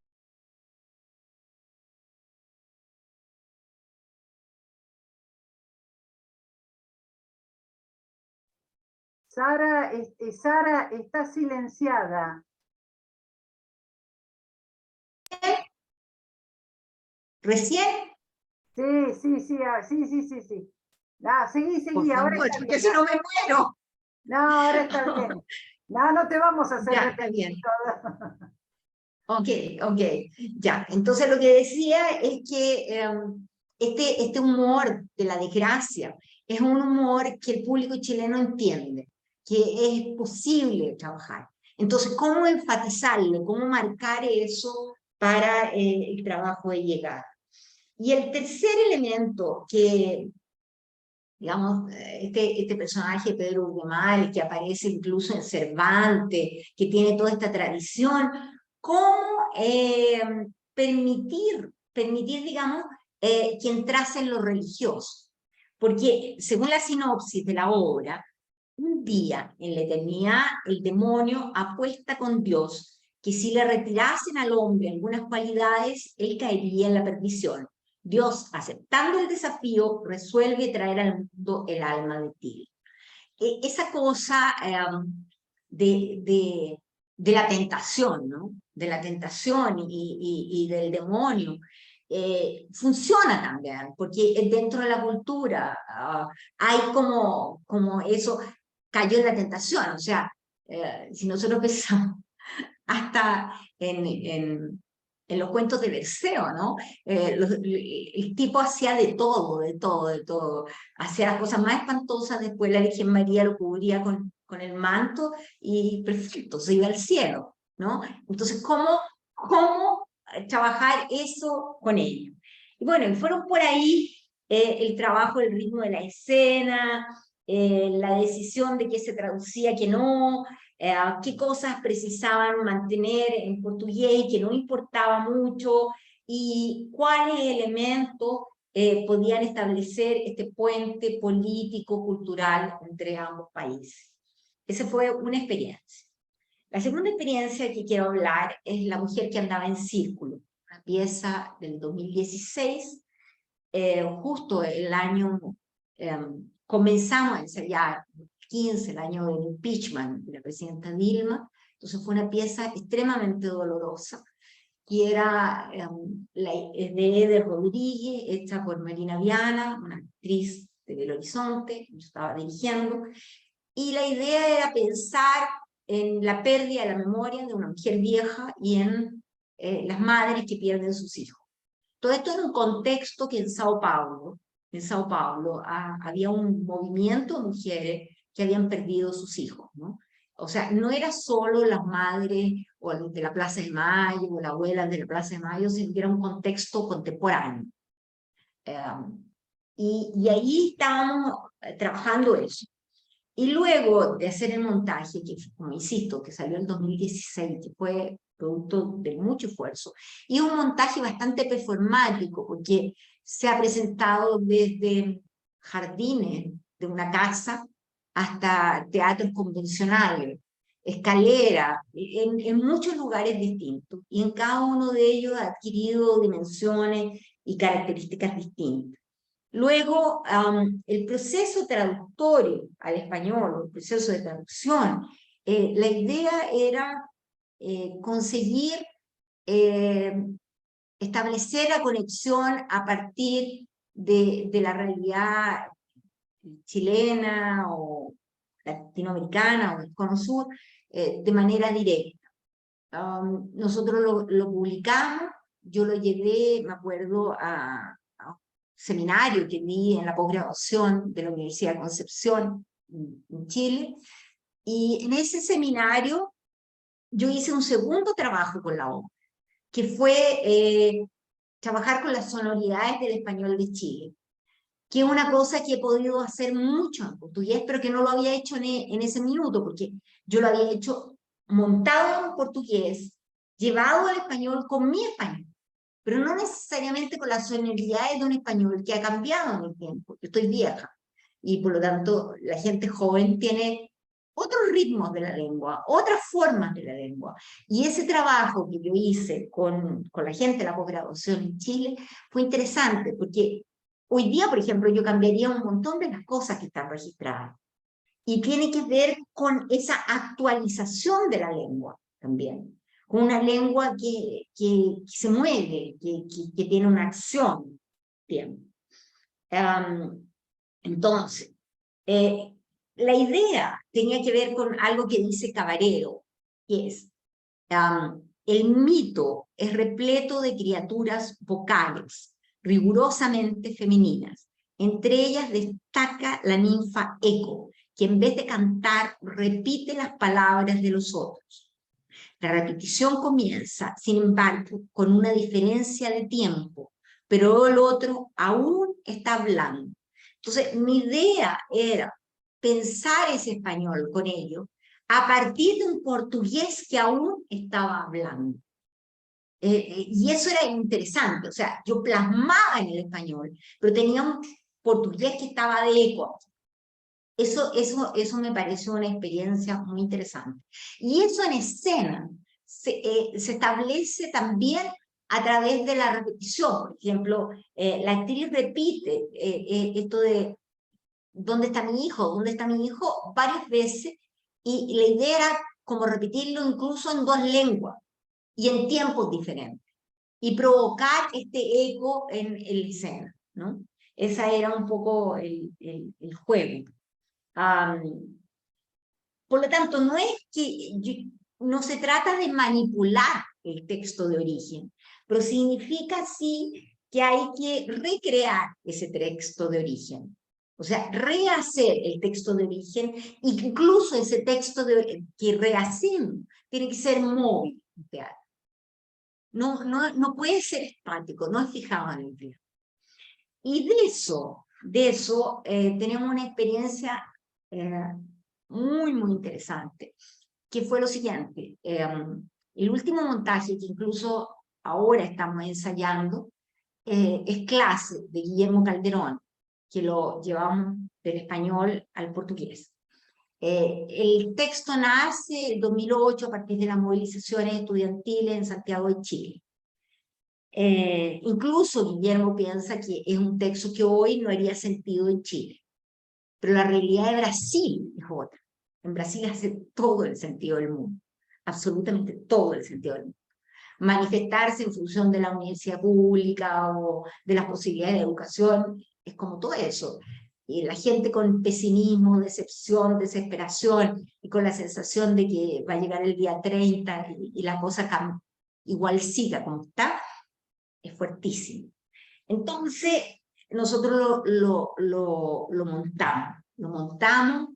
Sara, Sara está silenciada. Recién, Sí, sí, sí, sí. Ah, seguí, por ahora favor, está porque bien. si no me muero. No, ahora está bien. No, no te vamos a hacer Ya, está bien. Ok, ya. Entonces lo que decía es que este humor de la desgracia es un humor que el público chileno entiende, que es posible trabajar. Entonces, ¿cómo enfatizarlo? ¿Cómo marcar eso para el trabajo de llegada? Y el tercer elemento que, digamos, este personaje Pedro Urdemal, que aparece incluso en Cervantes, que tiene toda esta tradición, cómo permitir, digamos, que entrase en lo religioso. Porque según la sinopsis de la obra, un día en la eternidad el demonio apuesta con Dios que si le retirasen al hombre algunas cualidades, él caería en la perdición. Dios, aceptando el desafío, resuelve traer al mundo el alma de Til. Esa cosa de la tentación, ¿no? De la tentación y del demonio, funciona también, porque dentro de la cultura hay como eso, cayó en la tentación, o sea, si nosotros pensamos hasta en los cuentos de Perseo, ¿no? El tipo hacía de todo. Hacía las cosas más espantosas, después la Virgen María lo cubría con el manto y perfecto, se iba al cielo, ¿no? Entonces, ¿cómo trabajar eso con ellos? Y bueno, fueron por ahí el trabajo, el ritmo de la escena, la decisión de qué se traducía, qué no, qué cosas precisaban mantener en portugués y que no importaba mucho, y cuáles elementos podían establecer este puente político, cultural entre ambos países. Esa fue una experiencia. La segunda experiencia que quiero hablar es La mujer que andaba en círculo, una pieza del 2016, justo el año, comenzamos a ensayar, 15, el año del impeachment de la presidenta Dilma. Entonces fue una pieza extremadamente dolorosa, que era de Eder Rodríguez, hecha por Marina Viana, una actriz de Belo Horizonte, yo estaba dirigiendo, y la idea era pensar en la pérdida de la memoria de una mujer vieja y en las madres que pierden sus hijos. Todo esto en un contexto que en Sao Paulo había un movimiento de mujeres que habían perdido sus hijos, ¿no? O sea, no era solo las madres o de la Plaza de Mayo o las abuelas de la Plaza de Mayo, sino que era un contexto contemporáneo. Y ahí estábamos trabajando eso. Y luego de hacer el montaje, que como insisto, que salió en 2016, que fue producto de mucho esfuerzo, y un montaje bastante performático, porque se ha presentado desde jardines de una casa hasta teatros convencionales, escaleras, en muchos lugares distintos, y en cada uno de ellos ha adquirido dimensiones y características distintas. Luego, el proceso traductorio al español, el proceso de traducción, la idea era conseguir establecer la conexión a partir de la realidad chilena o latinoamericana o del Cono Sur de manera directa. Nosotros lo publicamos, yo lo llevé, me acuerdo, a seminario que di en la posgraduación de la Universidad de Concepción en Chile, y en ese seminario yo hice un segundo trabajo con la obra, que fue trabajar con las sonoridades del español de Chile. que es una cosa que he podido hacer mucho en portugués, pero que no lo había hecho en ese minuto, porque yo lo había hecho montado en portugués, llevado al español con mi español, pero no necesariamente con las sonoridades de un español que ha cambiado en el tiempo. Yo estoy vieja, y por lo tanto la gente joven tiene otros ritmos de la lengua, otras formas de la lengua. Y ese trabajo que yo hice con la gente de la posgraduación en Chile fue interesante, porque hoy día, por ejemplo, yo cambiaría un montón de las cosas que están registradas. Y tiene que ver con esa actualización de la lengua también. Con una lengua que se mueve, que tiene una acción. Bien. Entonces, la idea tenía que ver con algo que dice Cabarero, que es, el mito es repleto de criaturas vocales, rigurosamente femeninas. Entre ellas destaca la ninfa Eco, que en vez de cantar repite las palabras de los otros. La repetición comienza, sin embargo, con una diferencia de tiempo, pero el otro aún está hablando. Entonces, mi idea era pensar ese español con ellos a partir de un portugués que aún estaba hablando. Y eso era interesante, o sea, yo plasmaba en el español, pero tenía un portugués que estaba de eco. Eso me pareció una experiencia muy interesante. Y eso en escena se establece también a través de la repetición. Por ejemplo, la actriz repite esto de ¿dónde está mi hijo? ¿Dónde está mi hijo? Varias veces, y la idea era como repetirlo incluso en dos lenguas y en tiempos diferentes, y provocar este eco en la escena, ¿no? Esa era un poco el juego. Por lo tanto, no es que no se trata de manipular el texto de origen, pero significa sí que hay que recrear ese texto de origen. O sea, rehacer el texto de origen, incluso ese texto que rehacemos, tiene que ser móvil. No puede ser estático, no es fijado en el tiempo. Y de eso tenemos una experiencia muy, muy interesante, que fue lo siguiente. El último montaje, que incluso ahora estamos ensayando, es Clase, de Guillermo Calderón, que lo llevamos del español al portugués. El texto nace en 2008 a partir de las movilizaciones estudiantiles en Santiago de Chile. Incluso Guillermo piensa que es un texto que hoy no haría sentido en Chile, pero la realidad de Brasil es otra. En Brasil hace todo el sentido del mundo, absolutamente todo el sentido del mundo. Manifestarse en función de la universidad pública o de las posibilidades de educación es como todo eso. Y la gente con pesimismo, decepción, desesperación, y con la sensación de que va a llegar el día 30 y la cosa igual siga como está, es fuertísimo. Entonces, nosotros lo montamos,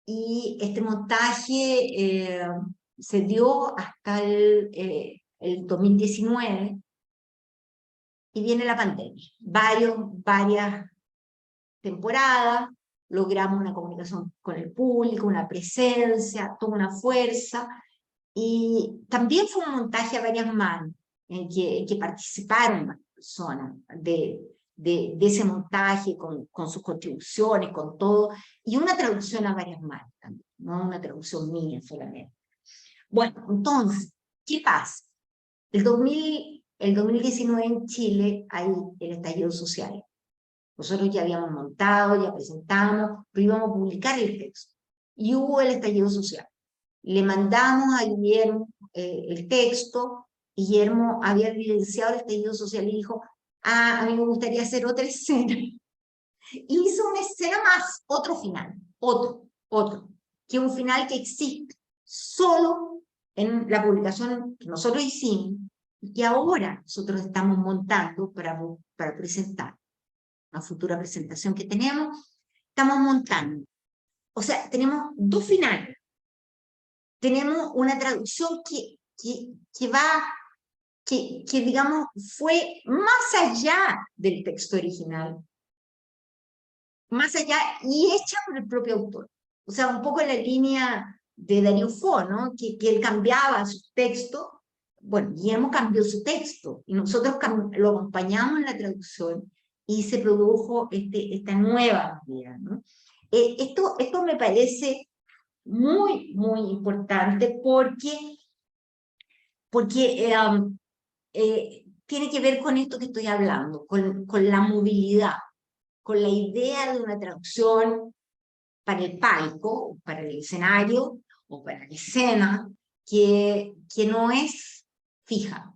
y este montaje se dio hasta el 2019, y viene la pandemia. Varias temporadas, logramos una comunicación con el público, una presencia, toda una fuerza, y también fue un montaje a varias manos, en que participaron las personas de ese montaje, con sus contribuciones, con todo, y una traducción a varias manos también, no una traducción mía solamente. Bueno, entonces, ¿qué pasa? El 2019 en Chile hay el estallido social. Nosotros ya habíamos montado, ya presentamos, pero íbamos a publicar el texto. Y hubo el estallido social. Le mandamos a Guillermo el texto, y Guillermo había evidenciado el estallido social y dijo, a mí me gustaría hacer otra escena. Hizo una escena más, otro final, otro, que es un final que existe solo en la publicación que nosotros hicimos, y que ahora nosotros estamos montando para presentar. Una futura presentación que tenemos, estamos montando. O sea, tenemos dos finales. Tenemos una traducción que digamos, fue más allá del texto original, más allá, y hecha por el propio autor. O sea, un poco en la línea de Darío Fo, ¿no? Que él cambiaba su texto. Bueno, Guillermo cambió su texto, y nosotros lo acompañamos en la traducción, y se produjo esta nueva idea, ¿no? Esto me parece muy, muy importante porque tiene que ver con esto que estoy hablando, con la movilidad, con la idea de una traducción para el palco, para el escenario o para la escena, que no es fija,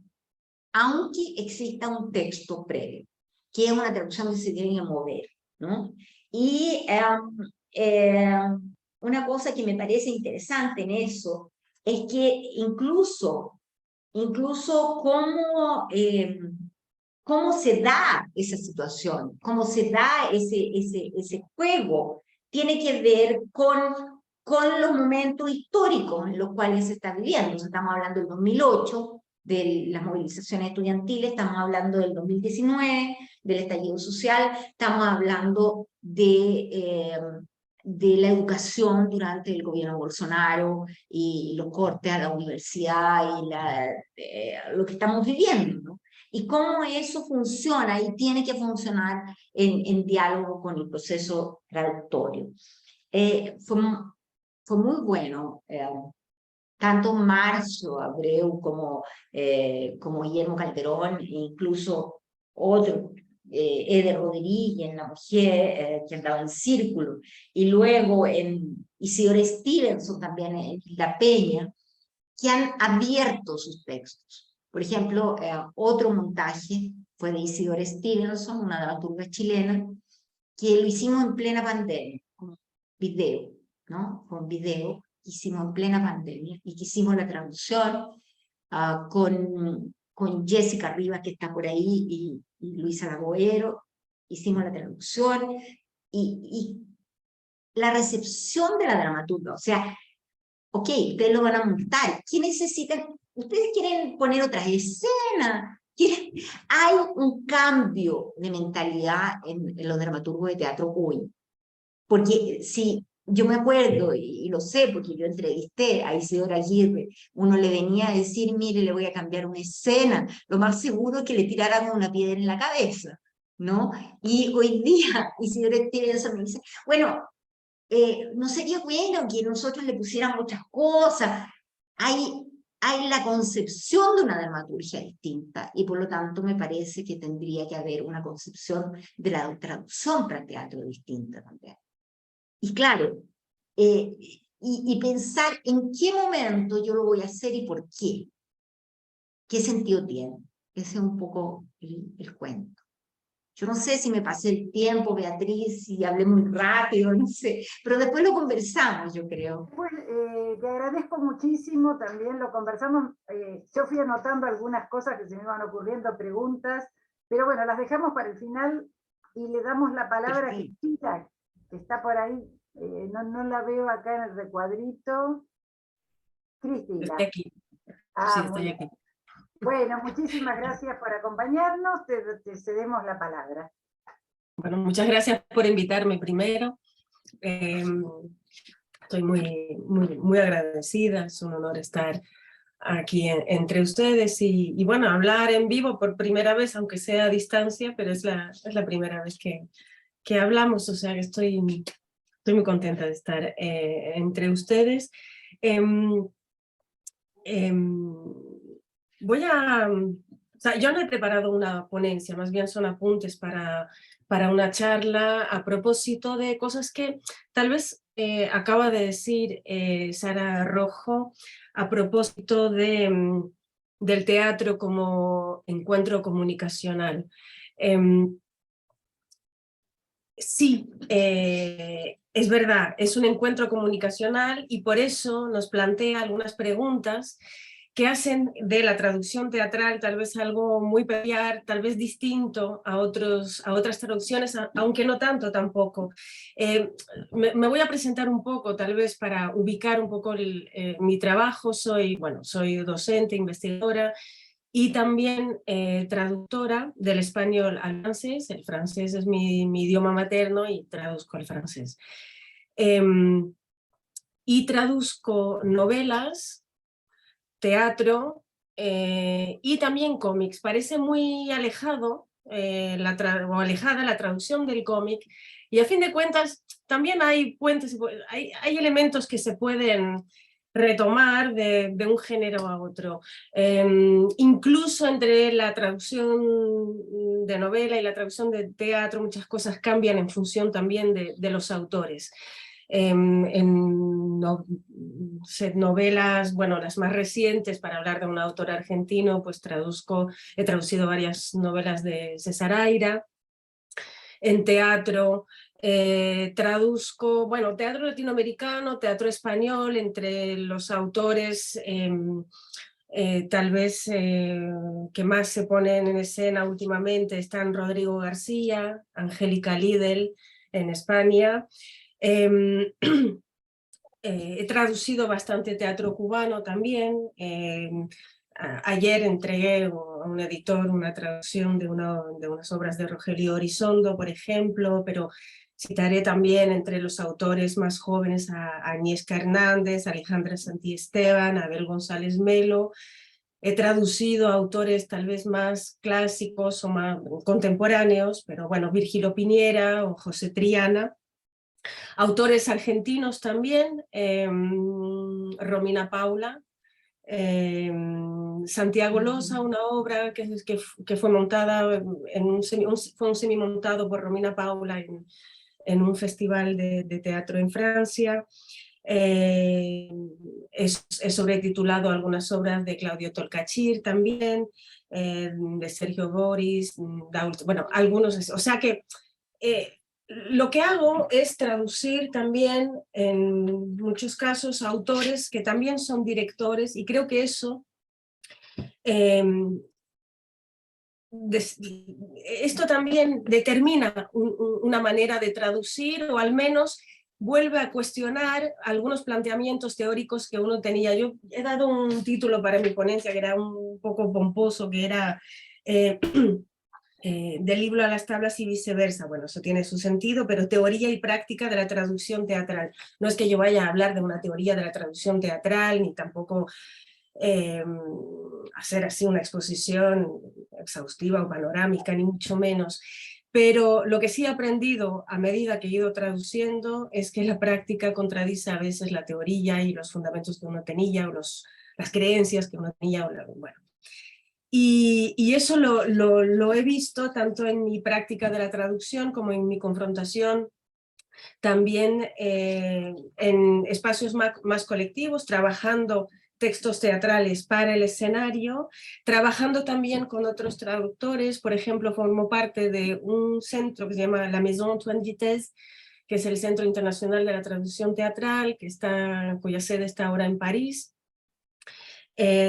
aunque exista un texto previo, que es una traducción que se tiene que mover, ¿no? Y una cosa que me parece interesante en eso es que incluso cómo se da esa situación, cómo se da ese juego, tiene que ver con los momentos históricos en los cuales se está viviendo. Estamos hablando del 2008, de las movilizaciones estudiantiles, estamos hablando del 2019, del estallido social, estamos hablando de la educación durante el gobierno Bolsonaro y los cortes a la universidad y lo que estamos viviendo, ¿no? Y cómo eso funciona y tiene que funcionar en diálogo con el proceso traductorio. Fue muy bueno, tanto Marcio Abreu como Guillermo Calderón, e incluso otro, Eder Rodríguez en La Mujer, que andaba en Círculo, y luego en Isidore Stevenson también en La Peña, que han abierto sus textos. Por ejemplo, otro montaje fue de Isidore Stevenson, una dramaturga chilena, que lo hicimos en plena pandemia, con video, ¿no? Con video, hicimos en plena pandemia, y que hicimos la traducción con Jessica Rivas, que está por ahí, y Luisa Lagoero, hicimos la traducción, y la recepción de la dramaturga, o sea, ok, ustedes lo van a montar, ¿qué necesitan? ¿Ustedes quieren poner otras escenas? Hay un cambio de mentalidad en los dramaturgos de teatro hoy. Porque si yo me acuerdo, y lo sé porque yo entrevisté a Isidora Aguirre, uno le venía a decir, mire, le voy a cambiar una escena, lo más seguro es que le tiraran una piedra en la cabeza, ¿no? Y hoy día Isidora Stevenson me dice, bueno, no sería bueno que nosotros le pusiéramos otras cosas. Hay la concepción de una dramaturgia distinta, y por lo tanto me parece que tendría que haber una concepción de la traducción para teatro distinta también. Y claro, y pensar en qué momento yo lo voy a hacer y por qué. ¿Qué sentido tiene? Ese es un poco el cuento. Yo no sé si me pasé el tiempo, Beatriz, si hablé muy rápido, no sé, pero después lo conversamos, yo creo. Bueno, te agradezco muchísimo, también lo conversamos, yo fui anotando algunas cosas que se me iban ocurriendo, preguntas, pero bueno, las dejamos para el final y le damos la palabra a Cristina, que está por ahí, no la veo acá en el recuadrito. Cristina. Estoy aquí. Sí, estoy aquí. Bueno, muchísimas gracias por acompañarnos, te cedemos la palabra. Bueno, muchas gracias por invitarme primero. Estoy muy agradecida, es un honor estar aquí entre ustedes y bueno, hablar en vivo por primera vez, aunque sea a distancia, pero es la primera vez que hablamos, o sea que estoy muy contenta de estar entre ustedes. O sea, yo no he preparado una ponencia, más bien son apuntes para una charla a propósito de cosas que tal vez acaba de decir Sara Rojo a propósito del teatro como encuentro comunicacional. Sí, es verdad, es un encuentro comunicacional y por eso nos plantea algunas preguntas que hacen de la traducción teatral tal vez algo muy peculiar, tal vez distinto a otras traducciones, aunque no tanto tampoco. Me voy a presentar un poco, tal vez para ubicar un poco mi trabajo. Soy docente, investigadora, y también traductora del español al francés. El francés es mi idioma materno y traduzco al francés. Y traduzco novelas, teatro y también cómics. Parece muy alejado o alejada la traducción del cómic, y a fin de cuentas también hay puentes, hay elementos que se pueden retomar de un género a otro. Incluso entre la traducción de novela y la traducción de teatro, muchas cosas cambian en función también de los autores. En novelas, bueno, las más recientes, para hablar de un autor argentino, pues he traducido varias novelas de César Aira. En teatro traduzco, bueno, teatro latinoamericano, teatro español, entre los autores tal vez que más se ponen en escena últimamente están Rodrigo García, Angélica Lidl en España. He traducido bastante teatro cubano también. Ayer entregué a un editor una traducción de unas obras de Rogelio Orizondo, por ejemplo, pero citaré también entre los autores más jóvenes a Agnieszka Hernández, Alejandra Santiesteban, Abel González Melo. He traducido a autores tal vez más clásicos o más contemporáneos, pero bueno, Virgilio Piñera o José Triana. Autores argentinos también, Romina Paula, Santiago Loza, una obra que fue montada, fue un semimontado por Romina Paula en un festival de teatro en Francia. He sobretitulado algunas obras de Claudio Tolcachir también, de Sergio Boris, bueno, algunos, o sea que lo que hago es traducir también, en muchos casos, a autores que también son directores, y creo que eso, esto también determina una manera de traducir, o al menos vuelve a cuestionar algunos planteamientos teóricos que uno tenía. Yo he dado un título para mi ponencia que era un poco pomposo, que era del libro a las tablas y viceversa. Bueno, eso tiene su sentido, pero teoría y práctica de la traducción teatral. No es que yo vaya a hablar de una teoría de la traducción teatral, ni tampoco hacer así una exposición exhaustiva o panorámica, ni mucho menos. Pero lo que sí he aprendido a medida que he ido traduciendo es que la práctica contradice a veces la teoría y los fundamentos que uno tenía, o las creencias que uno tenía. Bueno. Y eso lo he visto tanto en mi práctica de la traducción como en mi confrontación también en espacios más colectivos, trabajando textos teatrales para el escenario, trabajando también con otros traductores. Por ejemplo, formo parte de un centro que se llama la Maison Antoine Vitesse, que es el Centro Internacional de la Traducción Teatral, cuya sede está ahora en París,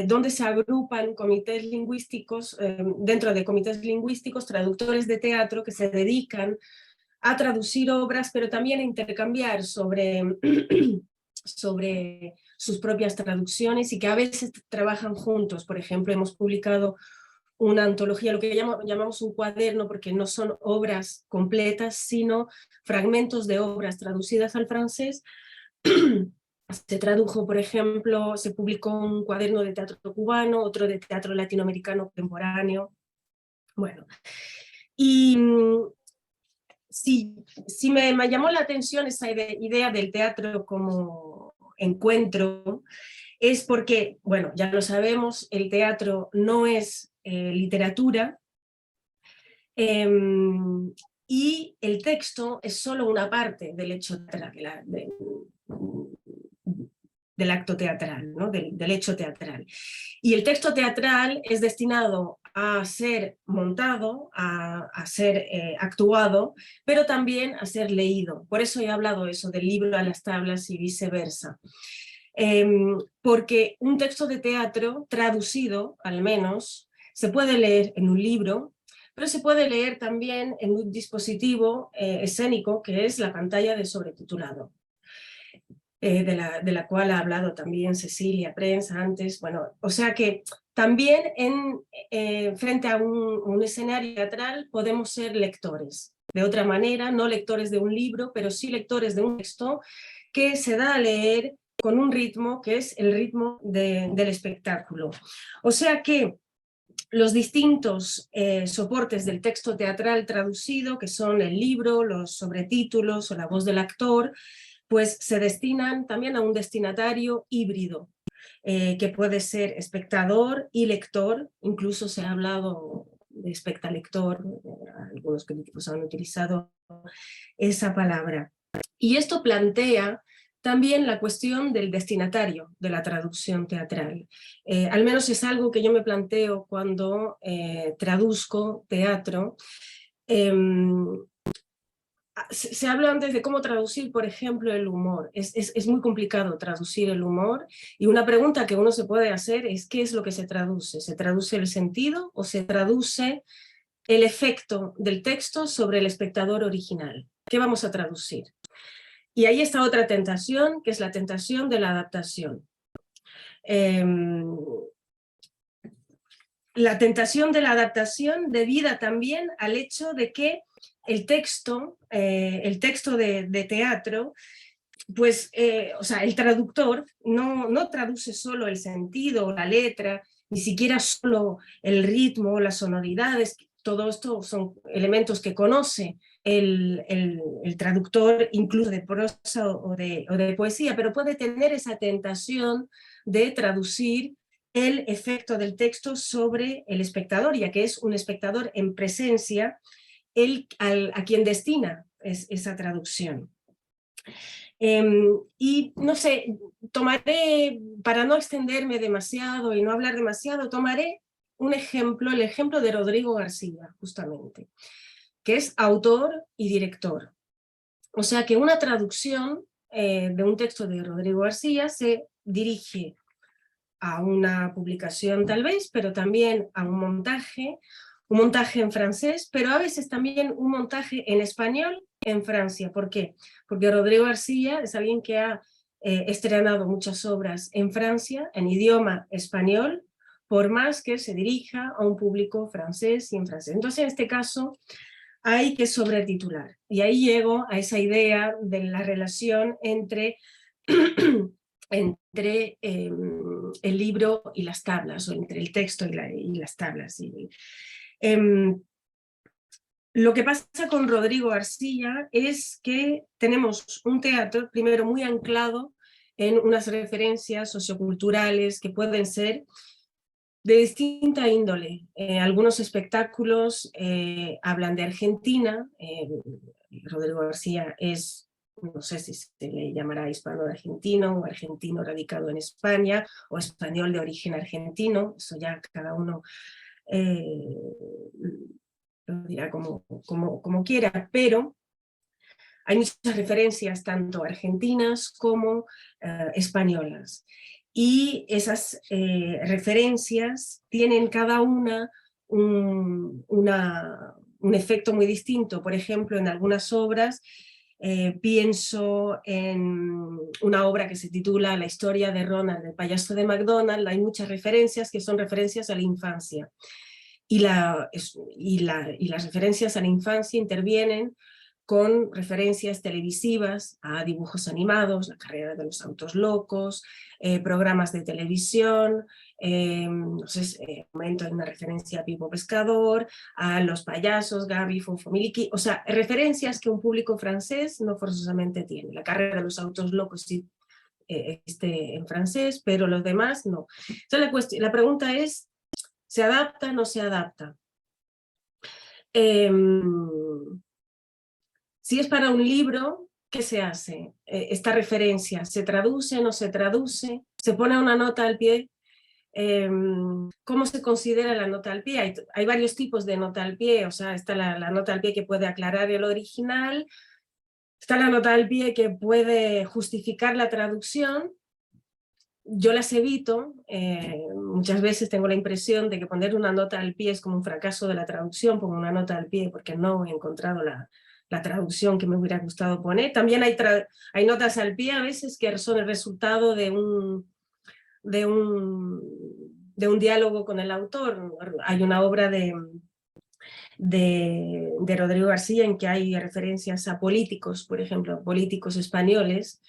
donde se agrupan comités lingüísticos, dentro de comités lingüísticos, traductores de teatro que se dedican a traducir obras, pero también a intercambiar sobre sus propias traducciones, y que a veces trabajan juntos. Por ejemplo, hemos publicado una antología, lo que llamamos un cuaderno, porque no son obras completas, sino fragmentos de obras traducidas al francés. Se tradujo, por ejemplo, se publicó un cuaderno de teatro cubano, otro de teatro latinoamericano contemporáneo. Bueno, y si me llamó la atención esa idea del teatro como encuentro, es porque, bueno, ya lo sabemos, el teatro no es literatura, y el texto es solo una parte del hecho del acto teatral, ¿no? del hecho teatral. Y el texto teatral es destinado a ser montado, a ser actuado, pero también a ser leído. Por eso he hablado eso del libro a las tablas y viceversa. Porque un texto de teatro traducido, al menos, se puede leer en un libro, pero se puede leer también en un dispositivo escénico, que es la pantalla de sobretitulado. de la cual ha hablado también Cecilia Prensa antes. Bueno, o sea que también frente a un escenario teatral podemos ser lectores. De otra manera, no lectores de un libro, pero sí lectores de un texto que se da a leer con un ritmo que es el ritmo del espectáculo. O sea que los distintos soportes del texto teatral traducido, que son el libro, los sobretítulos o la voz del actor, pues se destinan también a un destinatario híbrido, que puede ser espectador y lector. Incluso se ha hablado de espectalector, algunos críticos han utilizado esa palabra. Y esto plantea también la cuestión del destinatario de la traducción teatral. Al menos es algo que yo me planteo cuando traduzco teatro. Se habla antes de cómo traducir, por ejemplo, el humor. Es muy complicado traducir el humor, y una pregunta que uno se puede hacer es ¿qué es lo que se traduce? ¿Se traduce el sentido o se traduce el efecto del texto sobre el espectador original? ¿Qué vamos a traducir? Y ahí está otra tentación, que es la tentación de la adaptación. La tentación de la adaptación debida también al hecho de que el texto de teatro, pues, o sea, el traductor no traduce solo el sentido o la letra, ni siquiera solo el ritmo, las sonoridades. Todo esto son elementos que conoce el traductor, incluso de prosa o de poesía, pero puede tener esa tentación de traducir el efecto del texto sobre el espectador, ya que es un espectador en presencia a quien destina esa traducción. Y no sé, tomaré, para no extenderme demasiado y no hablar demasiado, tomaré un ejemplo, el ejemplo de Rodrigo García, justamente, que es autor y director. O sea que una traducción de un texto de Rodrigo García se dirige a una publicación tal vez, pero también a un montaje en francés, pero a veces también un montaje en español en Francia. ¿Por qué? Porque Rodrigo García es alguien que ha estrenado muchas obras en Francia, en idioma español, por más que se dirija a un público francés y en francés. Entonces, en este caso, hay que sobretitular. Y ahí llego a esa idea de la relación entre el libro y las tablas, o entre el texto y las tablas. Lo que pasa con Rodrigo García es que tenemos un teatro, primero, muy anclado en unas referencias socioculturales que pueden ser de distinta índole. Algunos espectáculos hablan de Argentina. Rodrigo García es, no sé si se le llamará hispano-argentino o argentino radicado en España o español de origen argentino, eso ya cada uno lo dirá como quiera, pero hay muchas referencias tanto argentinas como españolas. Y esas referencias tienen cada una un efecto muy distinto. Por ejemplo, en algunas obras, pienso en una obra que se titula La historia de Ronald, el payaso de McDonald. Hay muchas referencias que son referencias a la infancia. Y las referencias a la infancia intervienen con referencias televisivas a dibujos animados, La carrera de los autos locos, programas de televisión, no sé, momento hay una referencia a Pipo Pescador, a los payasos, Gaby, Fonfomiliki, o sea, referencias que un público francés no forzosamente tiene. La carrera de los autos locos sí en francés, pero los demás no. Entonces la pregunta es, ¿se adapta o no se adapta? Si es para un libro, ¿qué se hace? Esta referencia, ¿se traduce o no se traduce? ¿Se pone una nota al pie? ¿Cómo se considera la nota al pie? Hay varios tipos de nota al pie, o sea, está la nota al pie que puede aclarar el original, está la nota al pie que puede justificar la traducción. Yo las evito, muchas veces tengo la impresión de que poner una nota al pie es como un fracaso de la traducción, pongo una nota al pie porque no he encontrado la traducción que me hubiera gustado poner. También hay notas al pie a veces que son el resultado de un diálogo con el autor. Hay una obra de Rodrigo García en que hay referencias a políticos, por ejemplo, políticos españoles,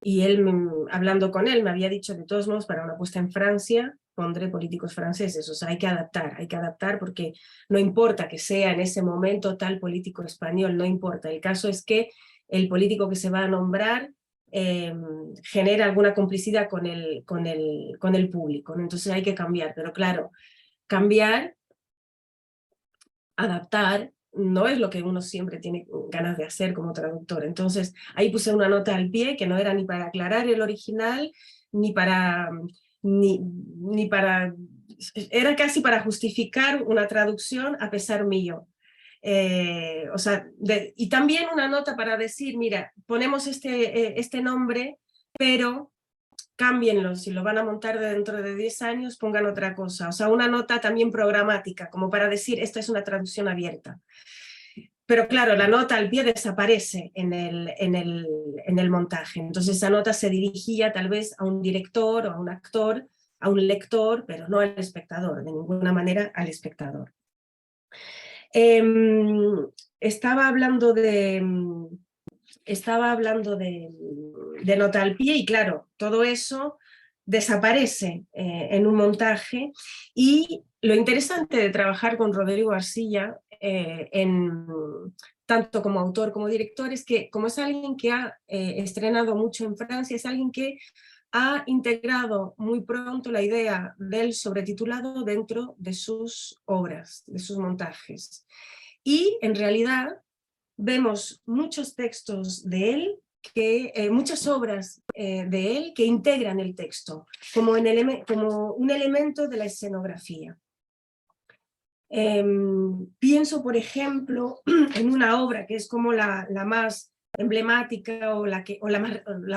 y él, hablando con él, me había dicho, de todos modos, para una puesta en Francia pondré políticos franceses. O sea, hay que adaptar porque no importa que sea en ese momento tal político español, no importa. El caso es que el político que se va a nombrar genera alguna complicidad con el público, ¿no? Entonces hay que cambiar, pero claro, cambiar, adaptar, no es lo que uno siempre tiene ganas de hacer como traductor. Entonces ahí puse una nota al pie que no era ni para aclarar el original, ni para... Era casi para justificar una traducción a pesar mío. O sea, y también una nota para decir, mira, ponemos este nombre, pero cámbienlo, si lo van a montar dentro de 10 años, pongan otra cosa. O sea, una nota también programática, como para decir, esta es una traducción abierta. Pero claro, la nota al pie desaparece en el montaje. Entonces esa nota se dirigía tal vez a un director o a un actor, a un lector, pero no al espectador, de ninguna manera al espectador. Estaba hablando de nota al pie y claro, todo eso desaparece en un montaje, y lo interesante de trabajar con Rodrigo García, tanto como autor como director, es que como es alguien que ha estrenado mucho en Francia, es alguien que ha integrado muy pronto la idea del sobretitulado dentro de sus obras, de sus montajes. Y en realidad vemos muchos textos de él, muchas obras de él que integran el texto como un elemento de la escenografía. Pienso, por ejemplo, en una obra que es como la más emblemática o la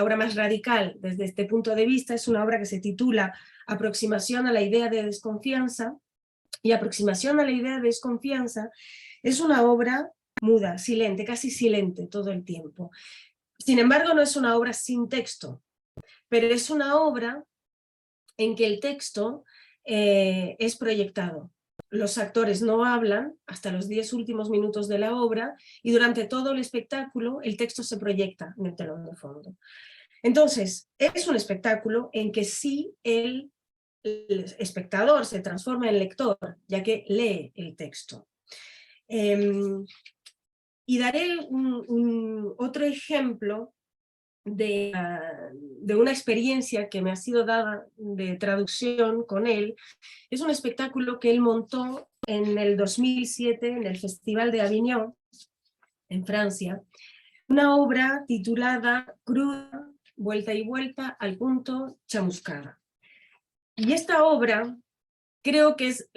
obra más radical desde este punto de vista. Es una obra que se titula Aproximación a la idea de desconfianza, y Aproximación a la idea de desconfianza es una obra muda, silente, casi silente todo el tiempo. Sin embargo, no es una obra sin texto, pero es una obra en que el texto es proyectado. Los actores no hablan hasta los 10 últimos minutos de la obra, y durante todo el espectáculo el texto se proyecta en el telón de fondo. Entonces, es un espectáculo en que sí el espectador se transforma en lector, ya que lee el texto. Y daré otro ejemplo de una experiencia que me ha sido dada de traducción con él. Es un espectáculo que él montó en el 2007 en el Festival de Avignon, en Francia, una obra titulada Cruda, vuelta y vuelta al punto, chamuscada. Y esta obra creo que es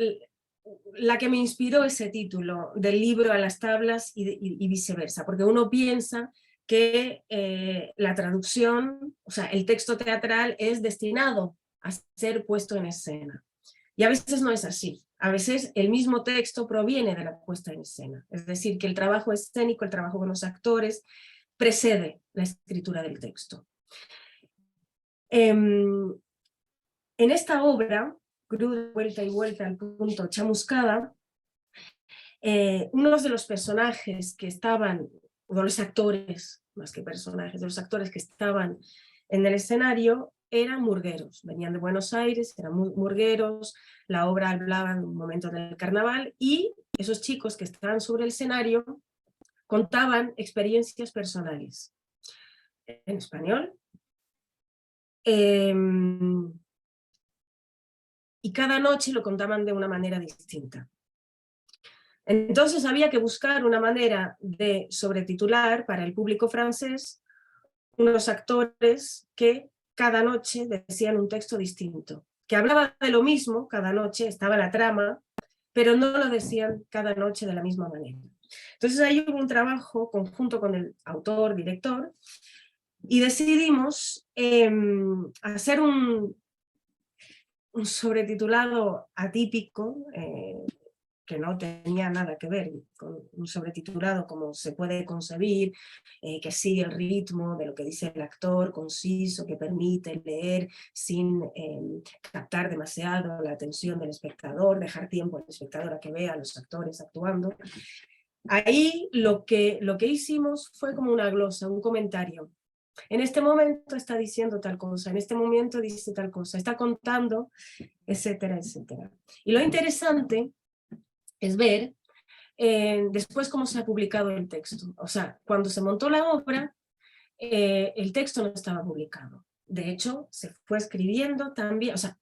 la que me inspiró ese título, del libro a las tablas y viceversa, porque uno piensa que la traducción, o sea, el texto teatral es destinado a ser puesto en escena. Y a veces no es así. A veces el mismo texto proviene de la puesta en escena. Es decir, que el trabajo escénico, el trabajo con los actores, precede la escritura del texto. En esta obra, Cruda, vuelta y vuelta al punto, chamuscada, uno de los personajes que estaban, o de los actores, más que personajes, de los actores que estaban en el escenario, eran murgueros, venían de Buenos Aires, eran murgueros. La obra hablaba en un momento del carnaval, y esos chicos que estaban sobre el escenario contaban experiencias personales en español, y cada noche lo contaban de una manera distinta. Entonces había que buscar una manera de sobretitular para el público francés unos actores que cada noche decían un texto distinto, que hablaba de lo mismo cada noche, estaba la trama, pero no lo decían cada noche de la misma manera. Entonces ahí hubo un trabajo conjunto con el autor, director, y decidimos hacer un sobretitulado atípico, que no tenía nada que ver con un sobretitulado como se puede concebir, que sigue el ritmo de lo que dice el actor, conciso, que permite leer sin captar demasiado la atención del espectador, dejar tiempo al espectador a que vea a los actores actuando. Ahí lo que hicimos fue como una glosa, un comentario. En este momento está diciendo tal cosa, en este momento dice tal cosa, está contando, etcétera, etcétera. Y lo interesante es ver después cómo se ha publicado el texto. O sea, cuando se montó la obra, el texto no estaba publicado. De hecho, se fue escribiendo también, o sea,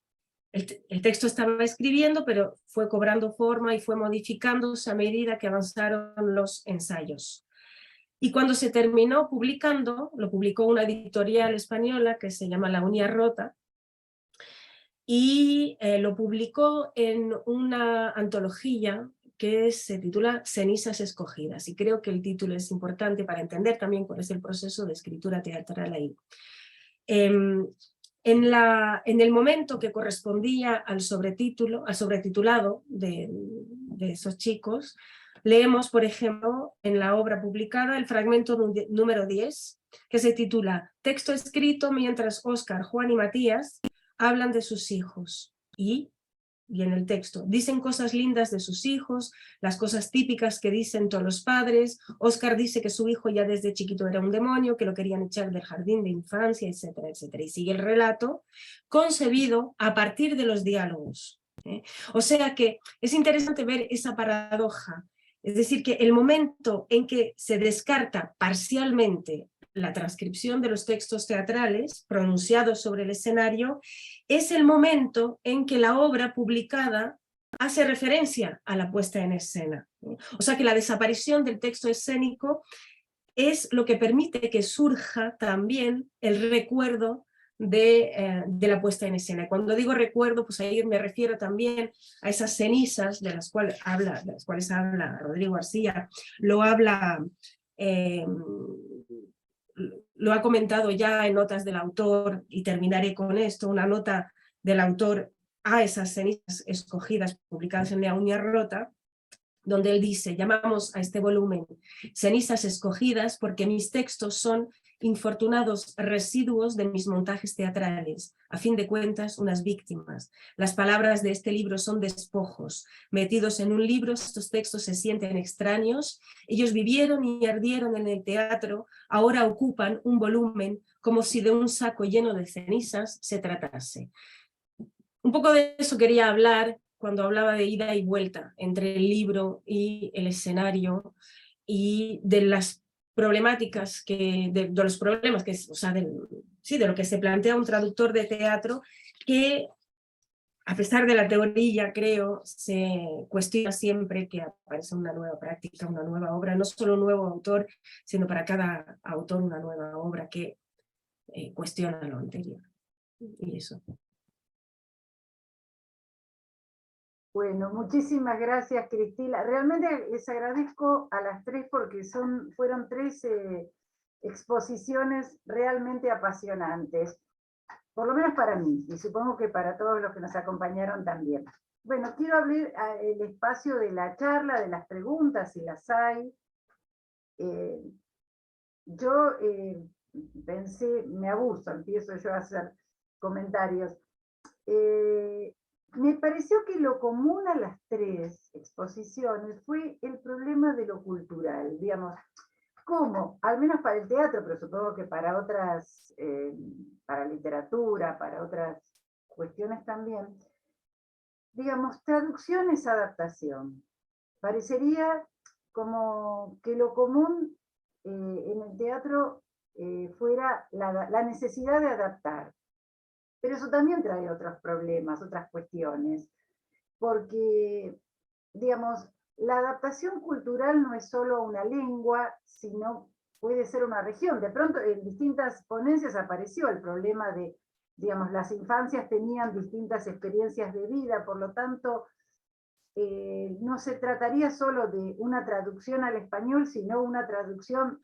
el texto estaba escribiendo, pero fue cobrando forma y fue modificándose a medida que avanzaron los ensayos. Y cuando se terminó publicando, lo publicó una editorial española que se llama La Uña Rota, y lo publicó en una antología que se titula Cenizas Escogidas, y creo que el título es importante para entender también cuál es el proceso de escritura teatral ahí. En el momento que correspondía al sobretitulado de esos chicos, leemos, por ejemplo, en la obra publicada el fragmento número 10, que se titula Texto escrito mientras Óscar, Juan y Matías hablan de sus hijos. Y en el texto dicen cosas lindas de sus hijos, las cosas típicas que dicen todos los padres. Óscar dice que su hijo ya desde chiquito era un demonio, que lo querían echar del jardín de infancia, etcétera, etcétera. Y sigue el relato concebido a partir de los diálogos. O sea que es interesante ver esa paradoja. Es decir, que el momento en que se descarta parcialmente la transcripción de los textos teatrales pronunciados sobre el escenario es el momento en que la obra publicada hace referencia a la puesta en escena. O sea que la desaparición del texto escénico es lo que permite que surja también el recuerdo de la puesta en escena. Cuando digo recuerdo, pues ahí me refiero también a esas cenizas de las cuales habla Rodrigo García, lo ha comentado ya en notas del autor, y terminaré con esto, una nota del autor a esas cenizas escogidas publicadas en La Uña Rota, donde él dice, llamamos a este volumen Cenizas Escogidas porque mis textos son infortunados residuos de mis montajes teatrales, a fin de cuentas unas víctimas. Las palabras de este libro son despojos. Metidos en un libro, estos textos se sienten extraños. Ellos vivieron y ardieron en el teatro, ahora ocupan un volumen como si de un saco lleno de cenizas se tratase. Un poco de eso quería hablar cuando hablaba de ida y vuelta entre el libro y el escenario, y de las problemáticas de los problemas que, o sea, de lo que se plantea un traductor de teatro, que a pesar de la teoría, creo, se cuestiona siempre que aparece una nueva práctica, una nueva obra, no solo un nuevo autor, sino para cada autor una nueva obra que cuestiona lo anterior. Y eso. Bueno, muchísimas gracias, Cristina. Realmente les agradezco a las tres porque fueron tres exposiciones realmente apasionantes, por lo menos para mí, y supongo que para todos los que nos acompañaron también. Bueno, quiero abrir el espacio de la charla, de las preguntas, si las hay. Yo pensé, me abuso, empiezo yo a hacer comentarios. Me pareció que lo común a las tres exposiciones fue el problema de lo cultural, digamos, cómo, al menos para el teatro, pero supongo que para otras, para literatura, para otras cuestiones también, digamos, traducción es adaptación. Parecería como que lo común en el teatro fuera la necesidad de adaptar. Pero eso también trae otros problemas, otras cuestiones, porque, digamos, la adaptación cultural no es solo una lengua, sino puede ser una región. De pronto, en distintas ponencias apareció el problema de, digamos, las infancias tenían distintas experiencias de vida, por lo tanto, no se trataría solo de una traducción al español, sino una traducción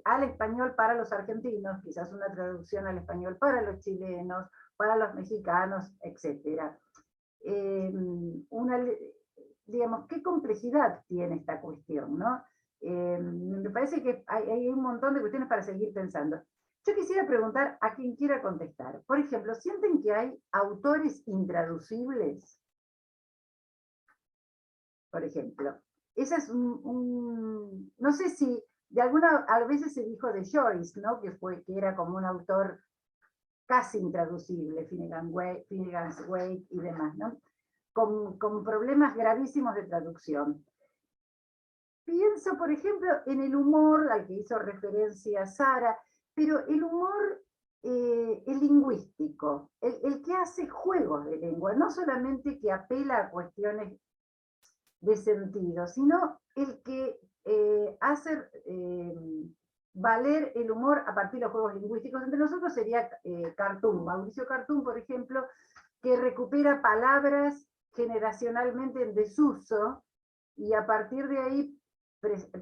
al español para los argentinos, quizás una traducción al español para los chilenos, para los mexicanos, etc. digamos, qué complejidad tiene esta cuestión, ¿no? Me parece que hay un montón de cuestiones para seguir pensando. Yo quisiera preguntar a quien quiera contestar. Por ejemplo, ¿sienten que hay autores intraducibles? Por ejemplo, esa es no sé si a veces se dijo de Joyce, ¿no? Que era como un autor casi intraducible, Finnegan's Wake y demás, ¿no? Con problemas gravísimos de traducción. Pienso, por ejemplo, en el humor al que hizo referencia Sara, pero el humor el lingüístico, el que hace juegos de lengua, no solamente que apela a cuestiones de sentido, sino el que hace valer el humor a partir de los juegos lingüísticos. Entre nosotros sería Cartoon, Mauricio Cartoon, por ejemplo, que recupera palabras generacionalmente en desuso y a partir de ahí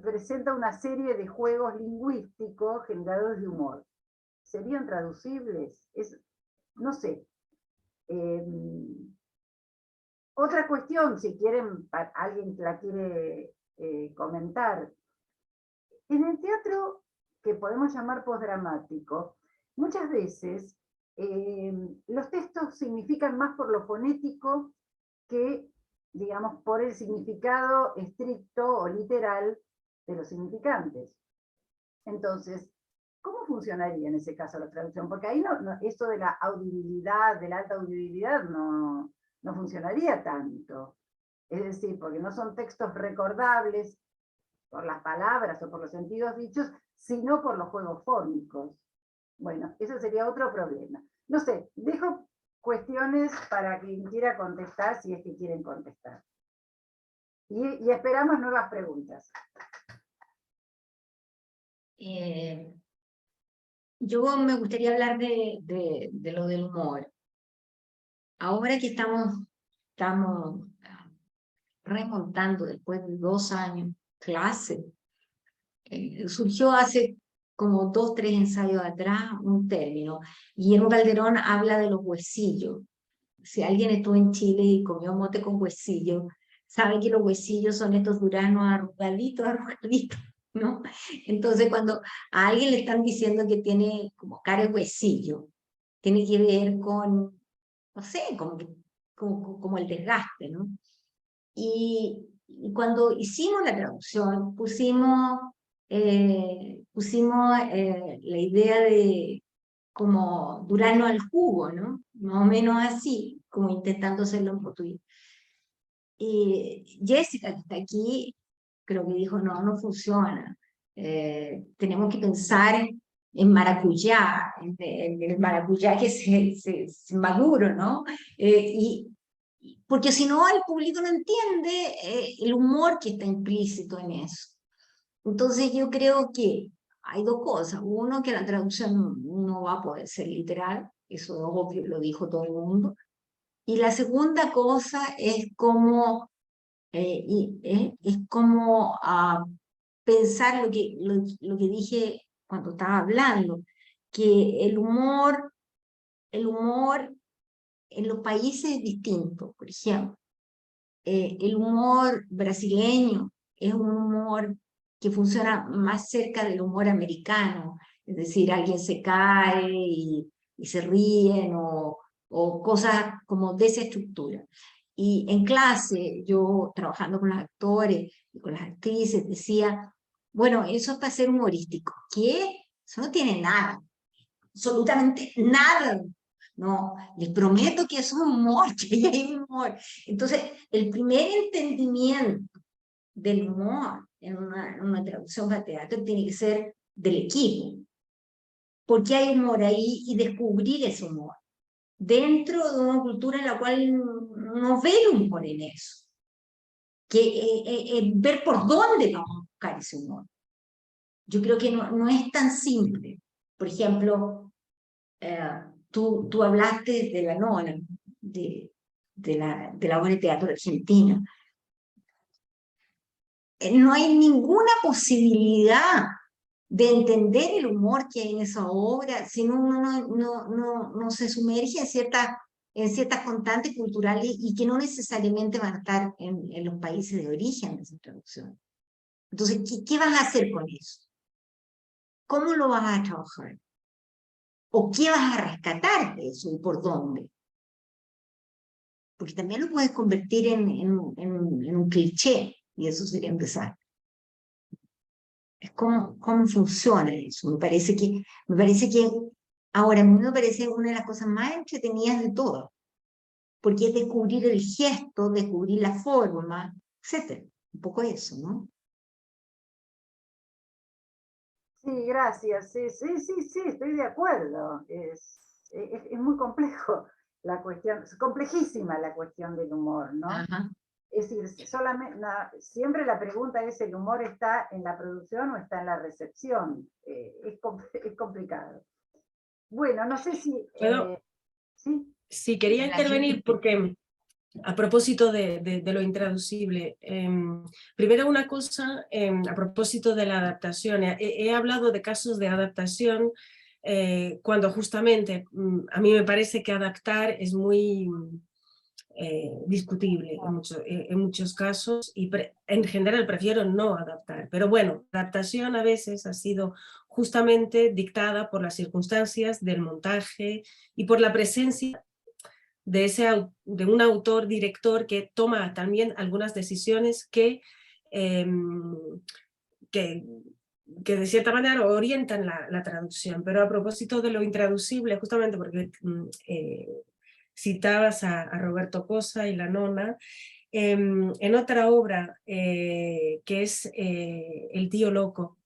presenta una serie de juegos lingüísticos generados de humor. ¿Serían traducibles? No sé. Otra cuestión, si quieren, alguien la quiere comentar. En el teatro, que podemos llamar postdramático, muchas veces los textos significan más por lo fonético que, digamos, por el significado estricto o literal de los significantes. Entonces, ¿cómo funcionaría en ese caso la traducción? Porque ahí esto de la audibilidad, de la alta audibilidad, no funcionaría tanto. Es decir, porque no son textos recordables por las palabras o por los sentidos dichos, sino por los juegos fónicos. Bueno, eso sería otro problema. No sé, dejo cuestiones para quien quiera contestar, si es que quieren contestar. Y esperamos nuevas preguntas. Yo me gustaría hablar de lo del humor. Ahora que estamos remontando después de 2 años clase, surgió hace como 2, 3 ensayos atrás un término. Guillermo Calderón habla de los huesillos. Si alguien estuvo en Chile y comió mote con huesillo, sabe que los huesillos son estos duranos arrugaditos, ¿no? Entonces, cuando a alguien le están diciendo que tiene como cara de huesillo, tiene que ver con, no sé, como el desgaste, ¿no? Y cuando hicimos la traducción, pusimos la idea de como durano al jugo, ¿no? Más o menos así, como intentando hacerlo en portugués. Y Jessica, que está aquí, creo que dijo, no funciona. Tenemos que pensar en maracuyá, en el maracuyá que es maduro, ¿no? Porque si no, el público no entiende el humor que está implícito en eso. Entonces yo creo que hay 2 cosas. Uno, que la traducción no va a poder ser literal, eso es obvio, lo dijo todo el mundo. Y la segunda cosa es como pensar lo que dije cuando estaba hablando, que el humor en los países es distinto. Por ejemplo, el humor brasileño es un humor que funciona más cerca del humor americano, es decir, alguien se cae y se ríen o cosas como de esa estructura. Y en clase, yo trabajando con los actores y con las actrices, decía, bueno, eso es para ser humorístico. ¿Qué? Eso no tiene nada, absolutamente nada. No, les prometo que eso es humor, que ahí hay humor. Entonces, el primer entendimiento del humor en una traducción para teatro tiene que ser del equipo. ¿Por qué hay humor ahí? Y descubrir ese humor dentro de una cultura en la cual no ve el humor en eso. Ver por dónde vamos a buscar ese humor. Yo creo que no es tan simple. Por ejemplo, tú hablaste de la Nona, de la obra de teatro argentina. No hay ninguna posibilidad de entender el humor que hay en esa obra si uno no se sumerge en ciertas en ciertas constantes culturales y que no necesariamente van a estar en los países de origen de esa traducción. Entonces, ¿qué vas a hacer con eso? ¿Cómo lo vas a trabajar? ¿O qué vas a rescatar de eso y por dónde? Porque también lo puedes convertir en un cliché, y eso sería empezar. Es cómo funciona eso. Me parece que ahora a mí me parece una de las cosas más entretenidas de todo, porque es descubrir el gesto, descubrir la forma, etc. Un poco eso, ¿no? Sí, gracias. Sí, estoy de acuerdo. Es muy complejo la cuestión, es complejísima la cuestión del humor, ¿no? Ajá. Es decir, siempre la pregunta es, ¿el humor está en la producción o está en la recepción? Es complicado. Bueno, no sé si... ¿sí? Sí, quería intervenir porque a propósito de lo intraducible, primero una cosa a propósito de la adaptación. He hablado de casos de adaptación cuando justamente a mí me parece que adaptar es muy discutible en muchos casos y en general prefiero no adaptar. Pero bueno, la adaptación a veces ha sido justamente dictada por las circunstancias del montaje y por la presencia de un autor-director que toma también algunas decisiones que de cierta manera orientan la traducción. Pero a propósito de lo intraducible, justamente porque citabas a Roberto Cosa y La Nona, en otra obra que es El tío loco,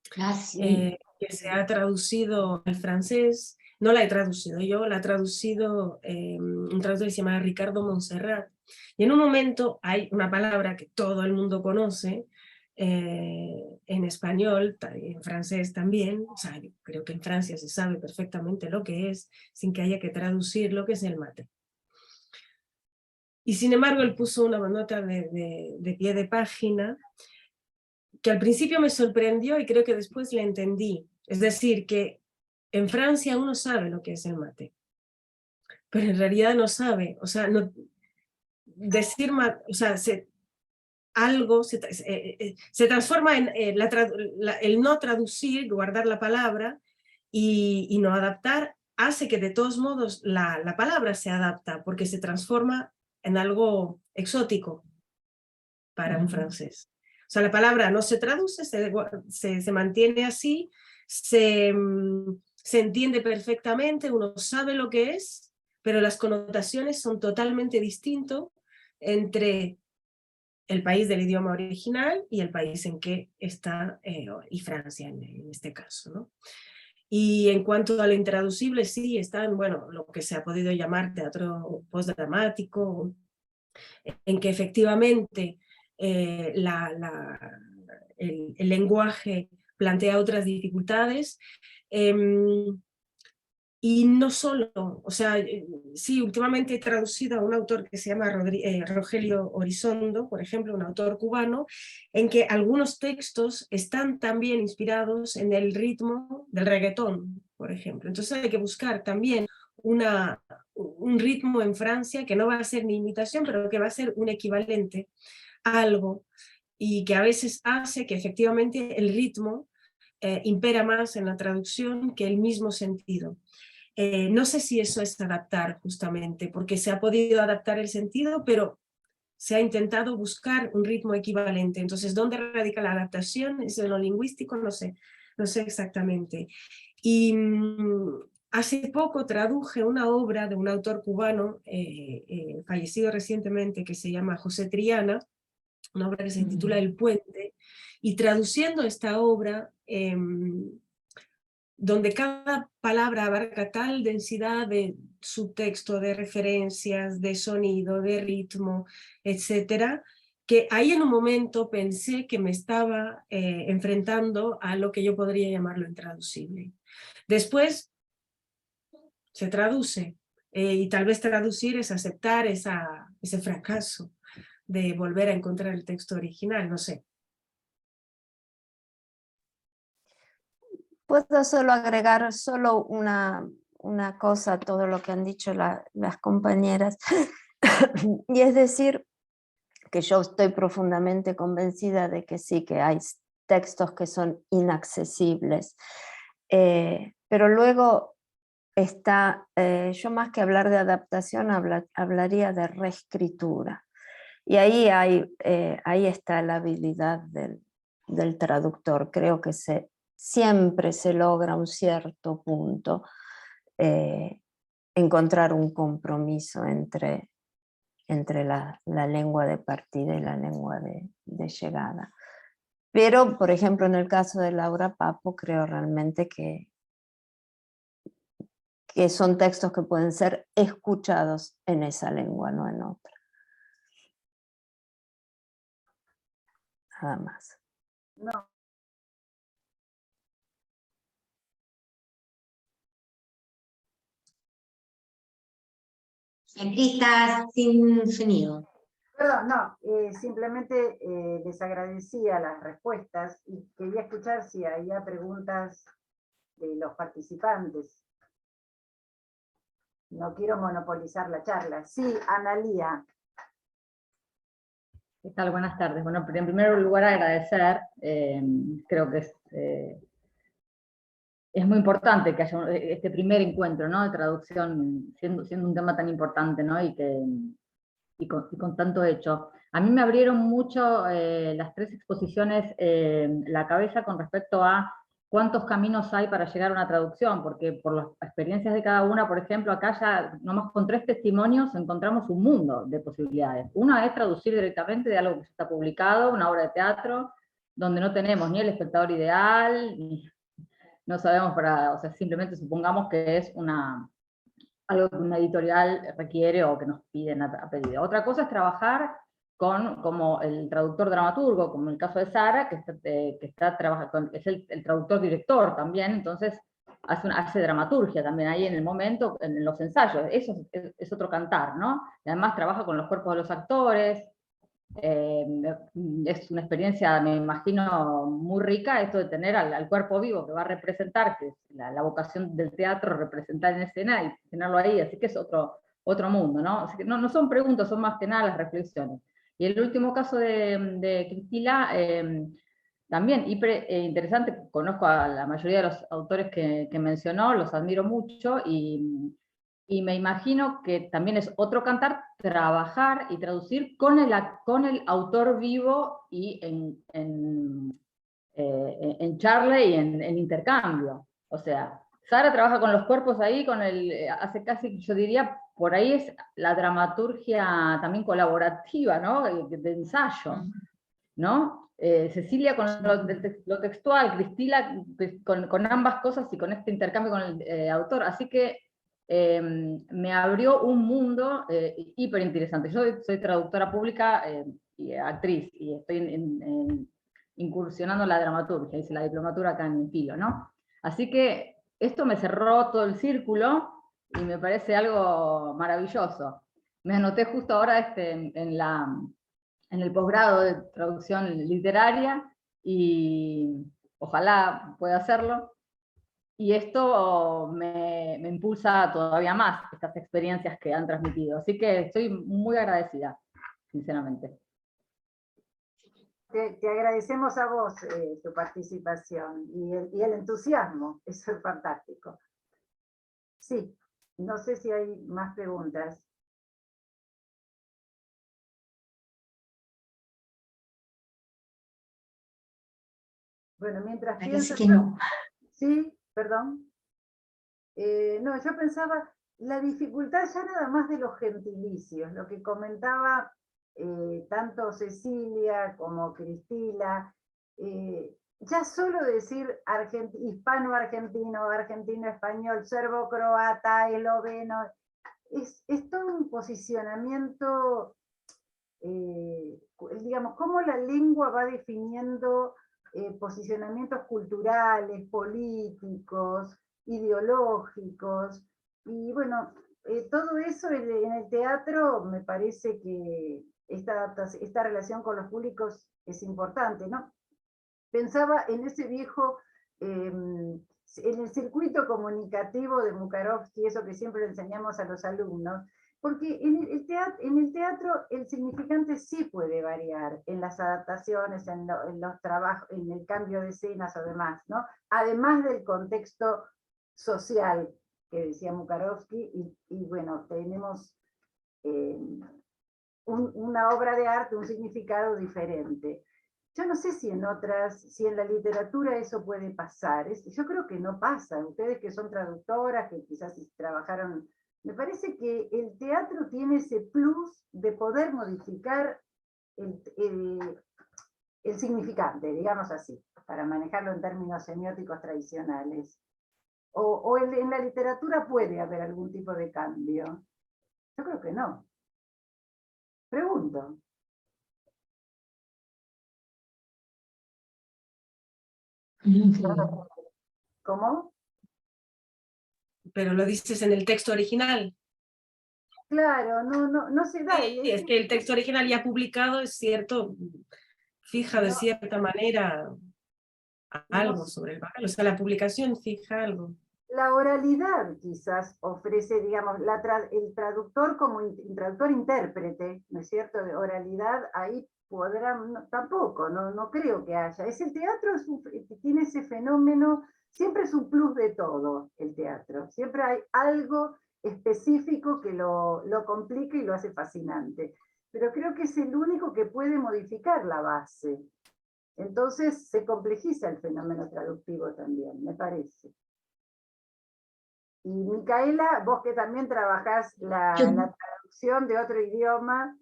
que se ha traducido al francés. No la he traducido yo, la ha traducido un traductor que se llama Ricardo Montserrat. Y en un momento hay una palabra que todo el mundo conoce, en español, en francés también, o sea, creo que en Francia se sabe perfectamente lo que es, sin que haya que traducir, lo que es el mate. Y sin embargo él puso una nota de pie de página que al principio me sorprendió y creo que después la entendí. Es decir, que en Francia uno sabe lo que es el mate, pero en realidad no sabe, o sea, no, decir mate, o sea, algo se transforma en el no traducir, guardar la palabra y no adaptar, hace que de todos modos la palabra se adapta porque se transforma en algo exótico para un francés. O sea, la palabra no se traduce, se mantiene así, se entiende perfectamente, uno sabe lo que es, pero las connotaciones son totalmente distintas entre el país del idioma original y el país en que está, y Francia en este caso, ¿no? Y en cuanto a lo intraducible, sí, están, bueno, lo que se ha podido llamar teatro postdramático, en que efectivamente el lenguaje plantea otras dificultades, y no solo, o sea, sí, últimamente he traducido a un autor que se llama Rogelio Orizondo, por ejemplo, un autor cubano, en que algunos textos están también inspirados en el ritmo del reggaetón, por ejemplo. Entonces hay que buscar también un ritmo en Francia que no va a ser ni imitación, pero que va a ser un equivalente a algo, y que a veces hace que efectivamente el ritmo impera más en la traducción que el mismo sentido. No sé si eso es adaptar justamente, porque se ha podido adaptar el sentido, pero se ha intentado buscar un ritmo equivalente. Entonces, ¿dónde radica la adaptación? ¿Es en lo lingüístico? No sé exactamente. Y hace poco traduje una obra de un autor cubano fallecido recientemente, que se llama José Triana, una obra que se titula El Puente, y traduciendo esta obra, donde cada palabra abarca tal densidad de subtexto, de referencias, de sonido, de ritmo, etcétera, que ahí en un momento pensé que me estaba enfrentando a lo que yo podría llamarlo intraducible. Después se traduce, y tal vez traducir es aceptar ese fracaso de volver a encontrar el texto original, no sé. Puedo solo agregar solo una cosa a todo lo que han dicho las compañeras, y es decir, que yo estoy profundamente convencida de que sí, que hay textos que son inaccesibles, pero luego está, yo más que hablar de adaptación, hablaría de reescritura, y ahí está la habilidad del traductor. Creo que siempre se logra un cierto punto, encontrar un compromiso entre la lengua de partida y la lengua de llegada. Pero, por ejemplo, en el caso de Laura Papo, creo realmente que son textos que pueden ser escuchados en esa lengua, no en otra. Nada más. No. Beatriz, estás sin sonido. Perdón, no, simplemente les agradecía las respuestas y quería escuchar si había preguntas de los participantes. No quiero monopolizar la charla. Sí, Analía. ¿Qué tal? Buenas tardes. Bueno, en primer lugar agradecer, creo que es muy importante que haya este primer encuentro, ¿no?, de traducción, siendo un tema tan importante, ¿no?, y con tanto hecho. A mí me abrieron mucho las tres exposiciones la cabeza con respecto a cuántos caminos hay para llegar a una traducción, porque por las experiencias de cada una, por ejemplo, acá ya nomás con 3 testimonios encontramos un mundo de posibilidades. Una es traducir directamente de algo que ya está publicado, una obra de teatro, donde no tenemos ni el espectador ideal, ni no sabemos o sea, simplemente supongamos que es algo que una editorial requiere o que nos piden a pedido. Otra cosa es trabajar como el traductor dramaturgo, como en el caso de Sara, que está trabajando, es el traductor director también, entonces hace dramaturgia también ahí en el momento, en los ensayos. Eso es otro cantar, ¿no? Y además trabaja con los cuerpos de los actores. Es una experiencia, me imagino, muy rica esto de tener al cuerpo vivo que va a representar, que es la vocación del teatro, representar en escena y tenerlo ahí, así que es otro mundo, ¿no? Así que no son preguntas, son más que nada las reflexiones. Y el último caso de Cristila, también interesante, conozco a la mayoría de los autores que mencionó, los admiro mucho, y me imagino que también es otro cantar, trabajar y traducir con el autor vivo y en charla y en intercambio. O sea, Sara trabaja con los cuerpos ahí, hace casi, yo diría, por ahí es la dramaturgia también colaborativa, ¿no?, de ensayo, ¿no? Cecilia con lo textual, Cristila con ambas cosas y con este intercambio con el autor. Así que me abrió un mundo hiper interesante. Yo soy traductora pública y actriz, y estoy incursionando en la dramaturgia, hice la diplomatura acá en Filo, ¿no? Así que esto me cerró todo el círculo y me parece algo maravilloso. Me anoté justo ahora en el posgrado de traducción literaria y ojalá pueda hacerlo. Y esto me impulsa todavía más estas experiencias que han transmitido. Así que estoy muy agradecida, sinceramente. Te agradecemos a vos tu participación y el entusiasmo, eso es fantástico. Sí, no sé si hay más preguntas. Bueno, mientras pienso... que no. Sí, perdón. No, yo pensaba, la dificultad ya nada más de los gentilicios, lo que comentaba tanto Cecilia como Cristila, ya solo decir hispano-argentino, argentino-español, serbo-croata, esloveno, es todo un posicionamiento, digamos, cómo la lengua va definiendo posicionamientos culturales, políticos, ideológicos, y bueno, todo eso en el teatro me parece que esta relación con los públicos es importante, ¿no? Pensaba en ese viejo en el circuito comunicativo de Mukarovsky, eso que siempre le enseñamos a los alumnos, porque en el teatro el significante sí puede variar en las adaptaciones, en los trabajos, en el cambio de escenas o demás, ¿no? Además del contexto social que decía Mukarovsky, y bueno, tenemos una obra de arte, un significado diferente. Yo no sé si en la literatura eso puede pasar. Yo creo que no pasa. Ustedes que son traductoras, que quizás trabajaron, me parece que el teatro tiene ese plus de poder modificar el significante, digamos así, para manejarlo en términos semióticos tradicionales. O en la literatura puede haber algún tipo de cambio. Yo creo que no. Pregunto. ¿Cómo? Pero lo dices en el texto original. Claro, no se da. Sí, es que el texto original ya publicado es cierto, fija de cierta manera algo sobre el papel, o sea, la publicación fija algo. La oralidad quizás ofrece, digamos, el traductor como traductor-intérprete, ¿no es cierto? De oralidad, ahí podrán, tampoco, no creo que haya. El teatro tiene ese fenómeno, siempre es un plus de todo el teatro, siempre hay algo específico que lo complica y lo hace fascinante, pero creo que es el único que puede modificar la base. Entonces se complejiza el fenómeno traductivo también, me parece. Y Micaela, vos que también trabajás la traducción de otro idioma.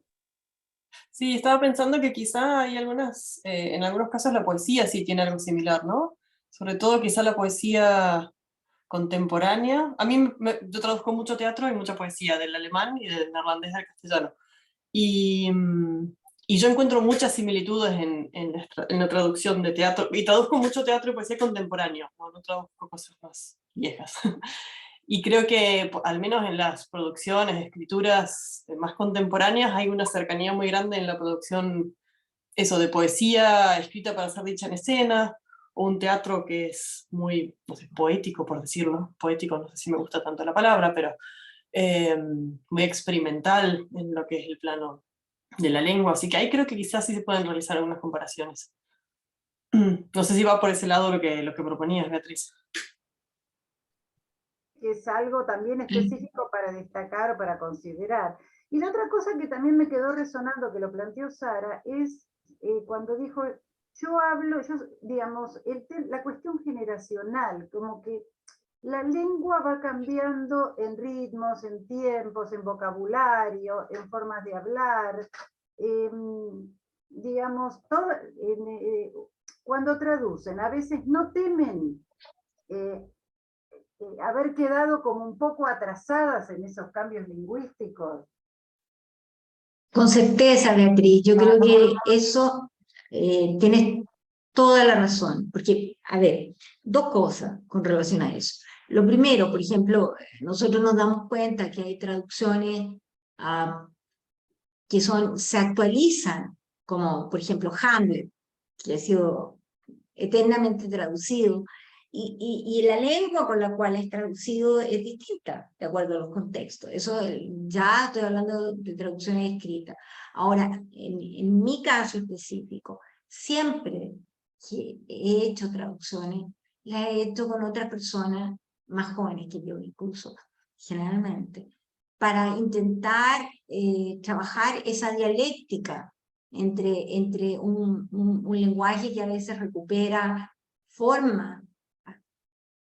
Sí, estaba pensando que quizá hay en algunos casos la poesía sí tiene algo similar, ¿no? Sobre todo quizá la poesía contemporánea. A mí, yo traduzco mucho teatro y mucha poesía, del alemán y del neerlandés al castellano. Y yo encuentro muchas similitudes en la traducción de teatro, y traduzco mucho teatro y poesía contemporáneo, no traduzco cosas más viejas. Y creo que, al menos en las producciones, escrituras más contemporáneas, hay una cercanía muy grande en la producción, eso, de poesía escrita para ser dicha en escena, o un teatro que es muy, no sé, poético, por decirlo. Poético, no sé si me gusta tanto la palabra, pero muy experimental en lo que es el plano de la lengua. Así que ahí creo que quizás sí se pueden realizar algunas comparaciones. No sé si va por ese lado lo que proponías, Beatriz. Que es algo también específico para destacar o para considerar. Y la otra cosa que también me quedó resonando, que lo planteó Sara, es cuando dijo, digamos, la cuestión generacional, como que la lengua va cambiando en ritmos, en tiempos, en vocabulario, en formas de hablar. Digamos, cuando traducen, a veces no temen haber quedado como un poco atrasadas en esos cambios lingüísticos. Con certeza, Beatriz, yo creo que eso tienes toda la razón, porque, a ver, dos cosas con relación a eso. Lo primero, por ejemplo, nosotros nos damos cuenta que hay traducciones que se actualizan, como por ejemplo Hamlet, que ha sido eternamente traducido, y la lengua con la cual es traducido es distinta, de acuerdo a los contextos. Eso ya estoy hablando de traducciones escritas. Ahora, en mi caso específico, siempre que he hecho traducciones, las he hecho con otras personas más jóvenes que yo, incluso, generalmente, para intentar trabajar esa dialéctica entre un lenguaje que a veces recupera formas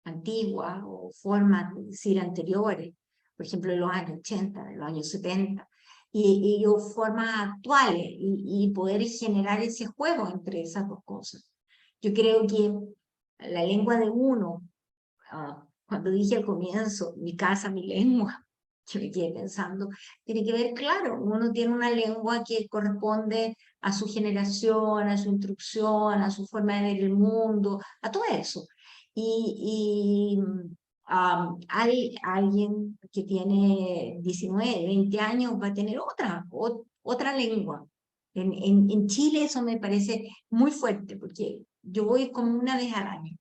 antiguas o formas, decir, anteriores, por ejemplo, de los años 80, de los años 70, y formas actuales, y poder generar ese juego entre esas dos cosas. Yo creo que la lengua de uno, cuando dije al comienzo, mi casa, mi lengua, yo me quedé pensando, tiene que ver, claro, uno tiene una lengua que corresponde a su generación, a su instrucción, a su forma de ver el mundo, a todo eso. Hay alguien que tiene 19, 20 años, va a tener otra lengua. En Chile eso me parece muy fuerte, porque yo voy como una vez al año.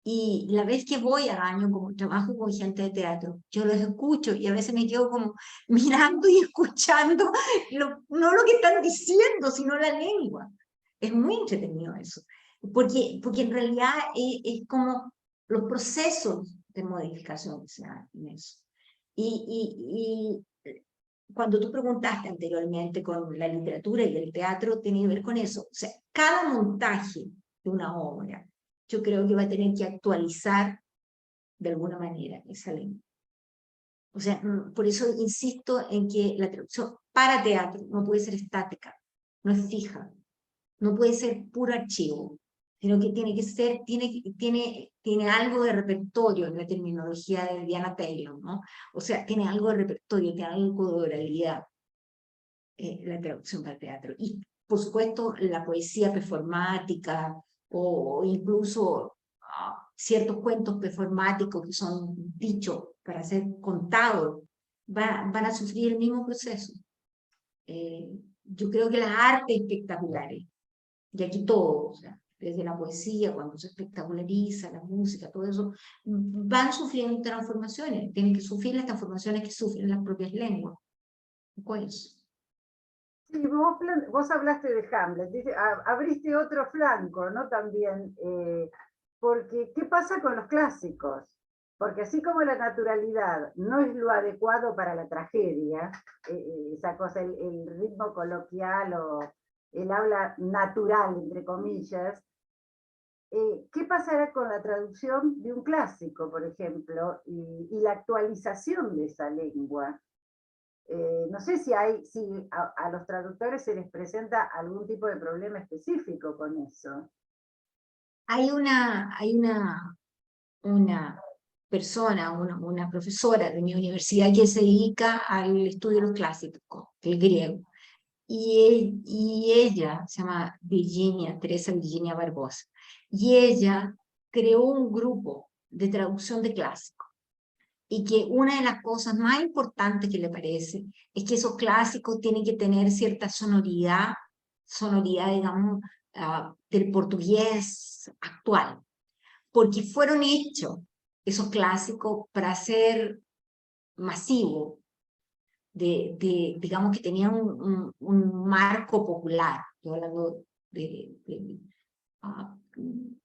Y la vez que voy al año, como trabajo con gente de teatro, yo los escucho y a veces me quedo como mirando y escuchando, no lo que están diciendo, sino la lengua. Es muy entretenido eso, porque en realidad es como los procesos de modificación que se dan en eso. Y cuando tú preguntaste anteriormente con la literatura y el teatro, tiene que ver con eso. O sea, cada montaje de una obra, yo creo que va a tener que actualizar de alguna manera esa lengua. O sea, por eso insisto en que la traducción para teatro no puede ser estática, no es fija, no puede ser puro archivo, sino que tiene que ser, tiene algo de repertorio en la terminología de Diana Taylor, ¿no? O sea, tiene algo de repertorio, tiene algo de oralidad, la traducción para teatro. Y, por supuesto, la poesía performática o incluso ciertos cuentos performáticos que son dichos para ser contados, van a sufrir el mismo proceso. Yo creo que las artes espectaculares, y aquí todo, o sea, desde la poesía, cuando se espectaculariza, la música, todo eso, van sufriendo transformaciones, tienen que sufrir las transformaciones que sufren las propias lenguas. Pues, sí, vos hablaste de Hamlet, abriste otro flanco, ¿no? También, porque ¿qué pasa con los clásicos? Porque así como la naturalidad no es lo adecuado para la tragedia, esa cosa, el ritmo coloquial o el habla natural, entre comillas, ¿qué pasará con la traducción de un clásico, por ejemplo, y la actualización de esa lengua? No sé si a los traductores se les presenta algún tipo de problema específico con eso. hay una persona, una profesora de mi universidad que se dedica al estudio de los clásicos, el griego. Y ella se llama Teresa Virginia Barbosa. Y ella creó un grupo de traducción de clásicos. Y que una de las cosas más importantes que le parece es que esos clásicos tienen que tener cierta sonoridad, digamos, del portugués actual. Porque fueron hechos esos clásicos para ser masivos, digamos que tenían un marco popular. Estoy hablando de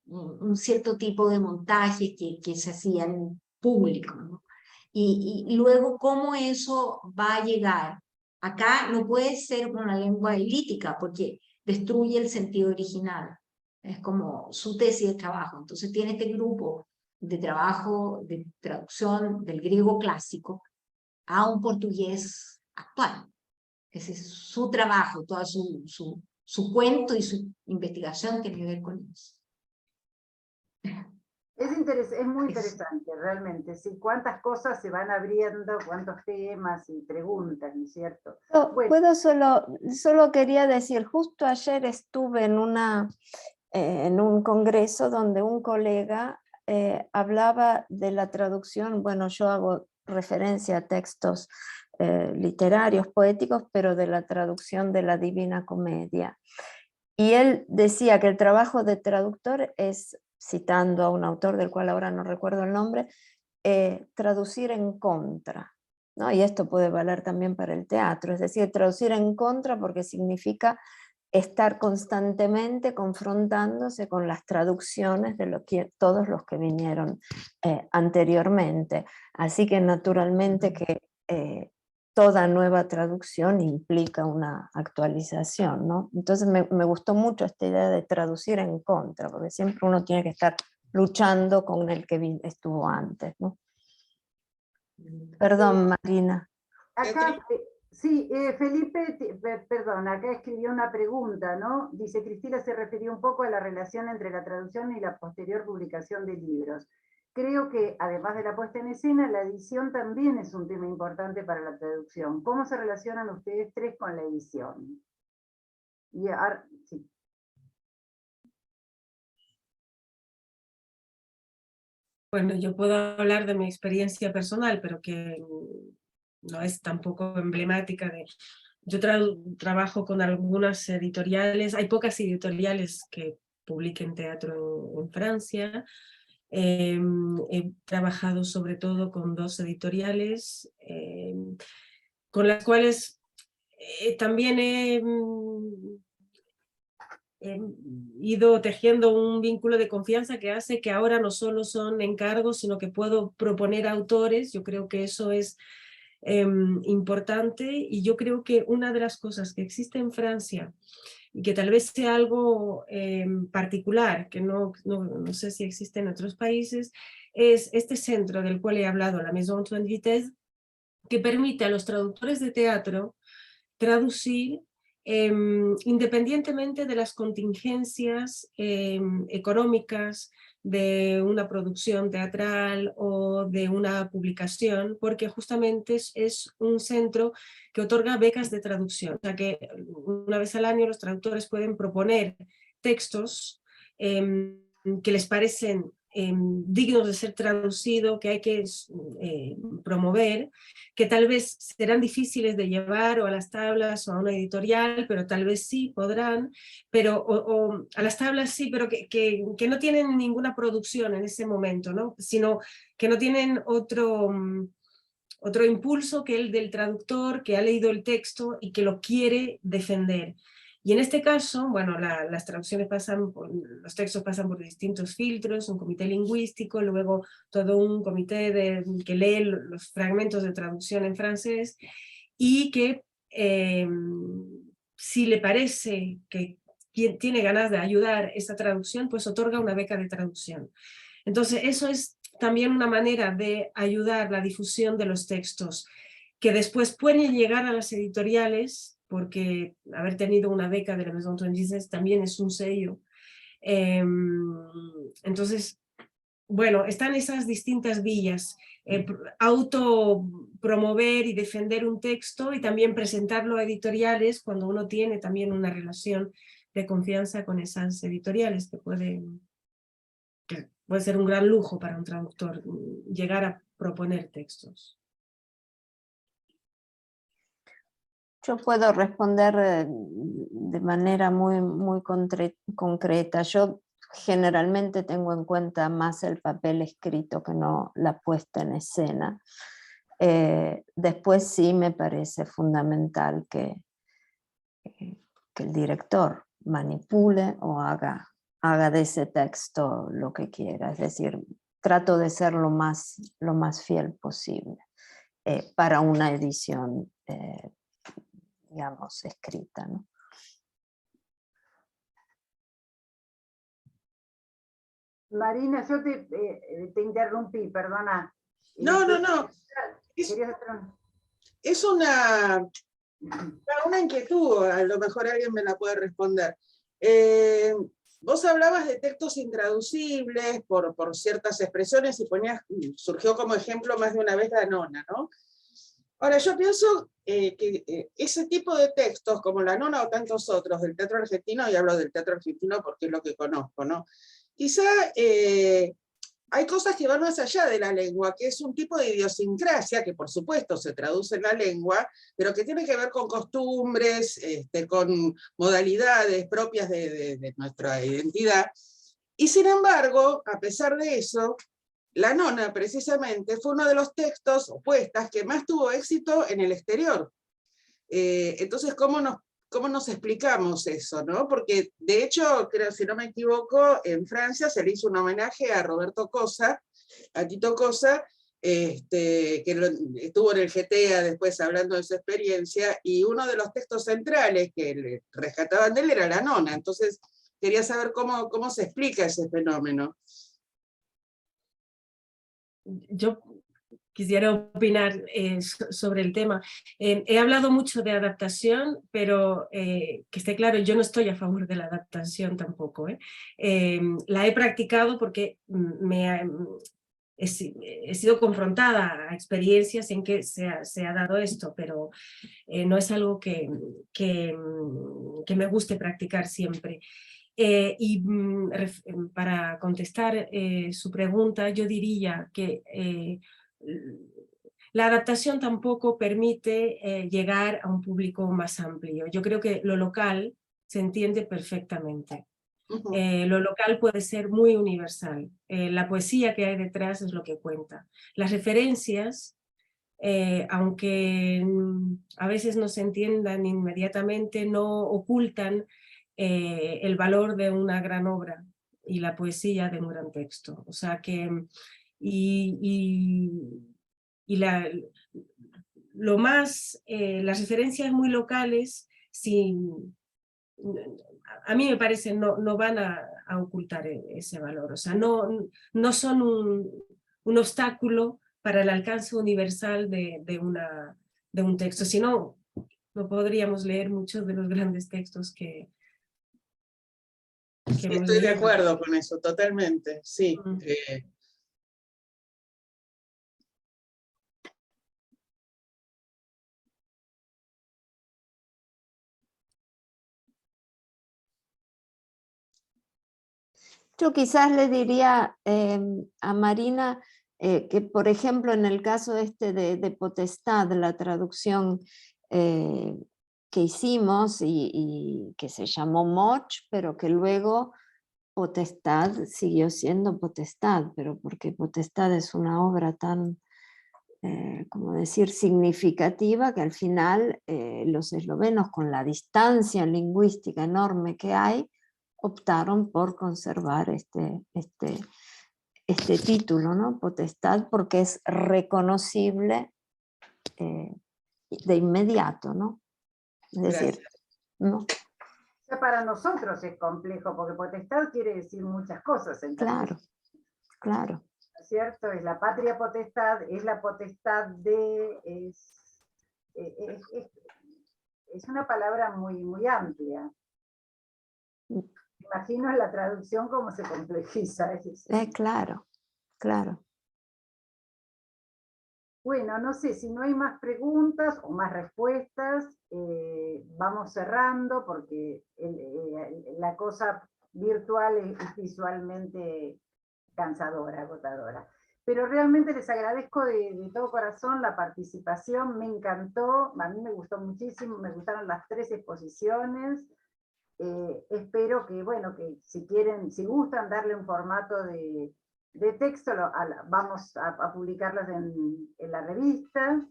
un cierto tipo de montajes que se hacían públicos, ¿no? Y luego cómo eso va a llegar. Acá no puede ser una lengua elítica porque destruye el sentido original. Es como su tesis de trabajo. Entonces tiene este grupo de trabajo, de traducción del griego clásico a un portugués actual. Ese es su trabajo, todo su cuento y su investigación tiene que ver con eso. Es muy interesante, realmente, sí, cuántas cosas se van abriendo, cuántos temas y preguntas, ¿no es cierto? Bueno. Puedo solo quería decir, justo ayer estuve en un congreso donde un colega hablaba de la traducción, bueno, yo hago referencia a textos literarios, poéticos, pero de la traducción de la Divina Comedia. Y él decía que el trabajo de traductor es, citando a un autor del cual ahora no recuerdo el nombre, traducir en contra, ¿no? Y esto puede valer también para el teatro, es decir, traducir en contra porque significa estar constantemente confrontándose con las traducciones de todos los que vinieron anteriormente. Así que naturalmente que toda nueva traducción implica una actualización, ¿no? Entonces me gustó mucho esta idea de traducir en contra, porque siempre uno tiene que estar luchando con el que estuvo antes, ¿no? Perdón, Marina. Acá, sí, Felipe, perdón, acá escribió una pregunta, ¿no? Dice, Cristina se refirió un poco a la relación entre la traducción y la posterior publicación de libros. Creo que, además de la puesta en escena, la edición también es un tema importante para la traducción. ¿Cómo se relacionan ustedes tres con la edición? Y ahora, sí. Bueno, yo puedo hablar de mi experiencia personal, pero que no es tampoco emblemática de... Yo trabajo con algunas editoriales, hay pocas editoriales que publiquen teatro en Francia, He trabajado sobre todo con 2 editoriales, con las cuales también he ido tejiendo un vínculo de confianza que hace que ahora no solo son encargos, sino que puedo proponer autores. Yo creo que eso es importante, y yo creo que una de las cosas que existe en Francia y que tal vez sea algo particular, que no sé si existe en otros países, es este centro del cual he hablado, la Maison Antoine Vitesse, que permite a los traductores de teatro traducir independientemente de las contingencias económicas de una producción teatral o de una publicación, porque justamente es un centro que otorga becas de traducción. O sea que una vez al año los traductores pueden proponer textos que les parecen dignos de ser traducidos, que hay que promover, que tal vez serán difíciles de llevar o a las tablas o a una editorial, pero tal vez sí podrán, pero, o a las tablas sí, pero que no tienen ninguna producción en ese momento, ¿no? Sino que no tienen otro impulso que el del traductor que ha leído el texto y que lo quiere defender. Y en este caso, bueno, las traducciones los textos pasan por distintos filtros, un comité lingüístico, luego todo un comité que lee los fragmentos de traducción en francés, y que si le parece que tiene ganas de ayudar esa traducción, pues otorga una beca de traducción. Entonces eso es también una manera de ayudar la difusión de los textos, que después pueden llegar a las editoriales, porque haber tenido una beca de la Maison Antoine Vitesse también es un sello. Entonces, bueno, están esas distintas vías, autopromover y defender un texto, y también presentarlo a editoriales cuando uno tiene también una relación de confianza con esas editoriales, que puede ser un gran lujo para un traductor llegar a proponer textos. Yo puedo responder de manera muy concreta. Yo generalmente tengo en cuenta más el papel escrito que no la puesta en escena. Después sí me parece fundamental que el director manipule o haga de ese texto lo que quiera. Es decir, trato de ser lo más fiel posible para una edición digamos, escrita, ¿no? Marina, yo te interrumpí, perdona. No. Es una inquietud, a lo mejor alguien me la puede responder. Vos hablabas de textos intraducibles por ciertas expresiones y surgió como ejemplo más de una vez la nona, ¿no? Ahora, yo pienso que ese tipo de textos, como la nona o tantos otros del teatro argentino, y hablo del teatro argentino porque es lo que conozco, ¿no? Quizá hay cosas que van más allá de la lengua, que es un tipo de idiosincrasia, que por supuesto se traduce en la lengua, pero que tiene que ver con costumbres, con modalidades propias de nuestra identidad. Y sin embargo, a pesar de eso, la nona, precisamente, fue uno de los textos o puestas que más tuvo éxito en el exterior. Entonces, ¿cómo nos explicamos eso, ¿no? Porque, de hecho, creo, si no me equivoco, en Francia se le hizo un homenaje a Roberto Cosa, a Tito Cosa, que estuvo en el GTA después hablando de su experiencia, y uno de los textos centrales que le rescataban de él era la nona. Entonces, quería saber cómo se explica ese fenómeno. Yo quisiera opinar sobre el tema. He hablado mucho de adaptación, pero que esté claro, yo no estoy a favor de la adaptación tampoco. La he practicado porque he sido confrontada a experiencias en que se ha dado esto, pero no es algo que me guste practicar siempre. Y para contestar su pregunta, yo diría que la adaptación tampoco permite llegar a un público más amplio. Yo creo que lo local se entiende perfectamente. Ujú. Lo local puede ser muy universal. La poesía que hay detrás es lo que cuenta. Las referencias, aunque a veces no se entiendan inmediatamente, no ocultan el valor de una gran obra y la poesía de un gran texto. O sea que, y lo más, las referencias muy locales, sin, a mí me parece no van a ocultar ese valor. O sea, no son un obstáculo para el alcance universal de un texto, si no, no podríamos leer muchos de los grandes textos que hemos Estoy de leído. acuerdo con eso, totalmente, sí. Mm. Yo quizás le diría a Marina que, por ejemplo, en el caso este de Potestad, la traducción que hicimos y que se llamó Moch, pero que luego Potestad siguió siendo Potestad, pero porque Potestad es una obra tan, como decir, significativa, que al final los eslovenos, con la distancia lingüística enorme que hay, optaron por conservar este título, ¿no? Potestad, porque es reconocible de inmediato, ¿no? Es decir, ¿no? O sea, para nosotros es complejo, porque potestad quiere decir muchas cosas en Claro, claro. ¿no es cierto? Es la patria potestad, es la potestad de, es una palabra muy amplia. Imagino en la traducción cómo se complejiza. Claro, claro. Bueno, no sé, si no hay más preguntas o más respuestas, vamos cerrando porque la cosa virtual es visualmente cansadora, agotadora. Pero realmente les agradezco de todo corazón la participación, me encantó, a mí me gustó muchísimo, me gustaron las 3 exposiciones. Espero que, bueno, que si quieren, si gustan darle un formato de texto, vamos a publicarlas en la revista.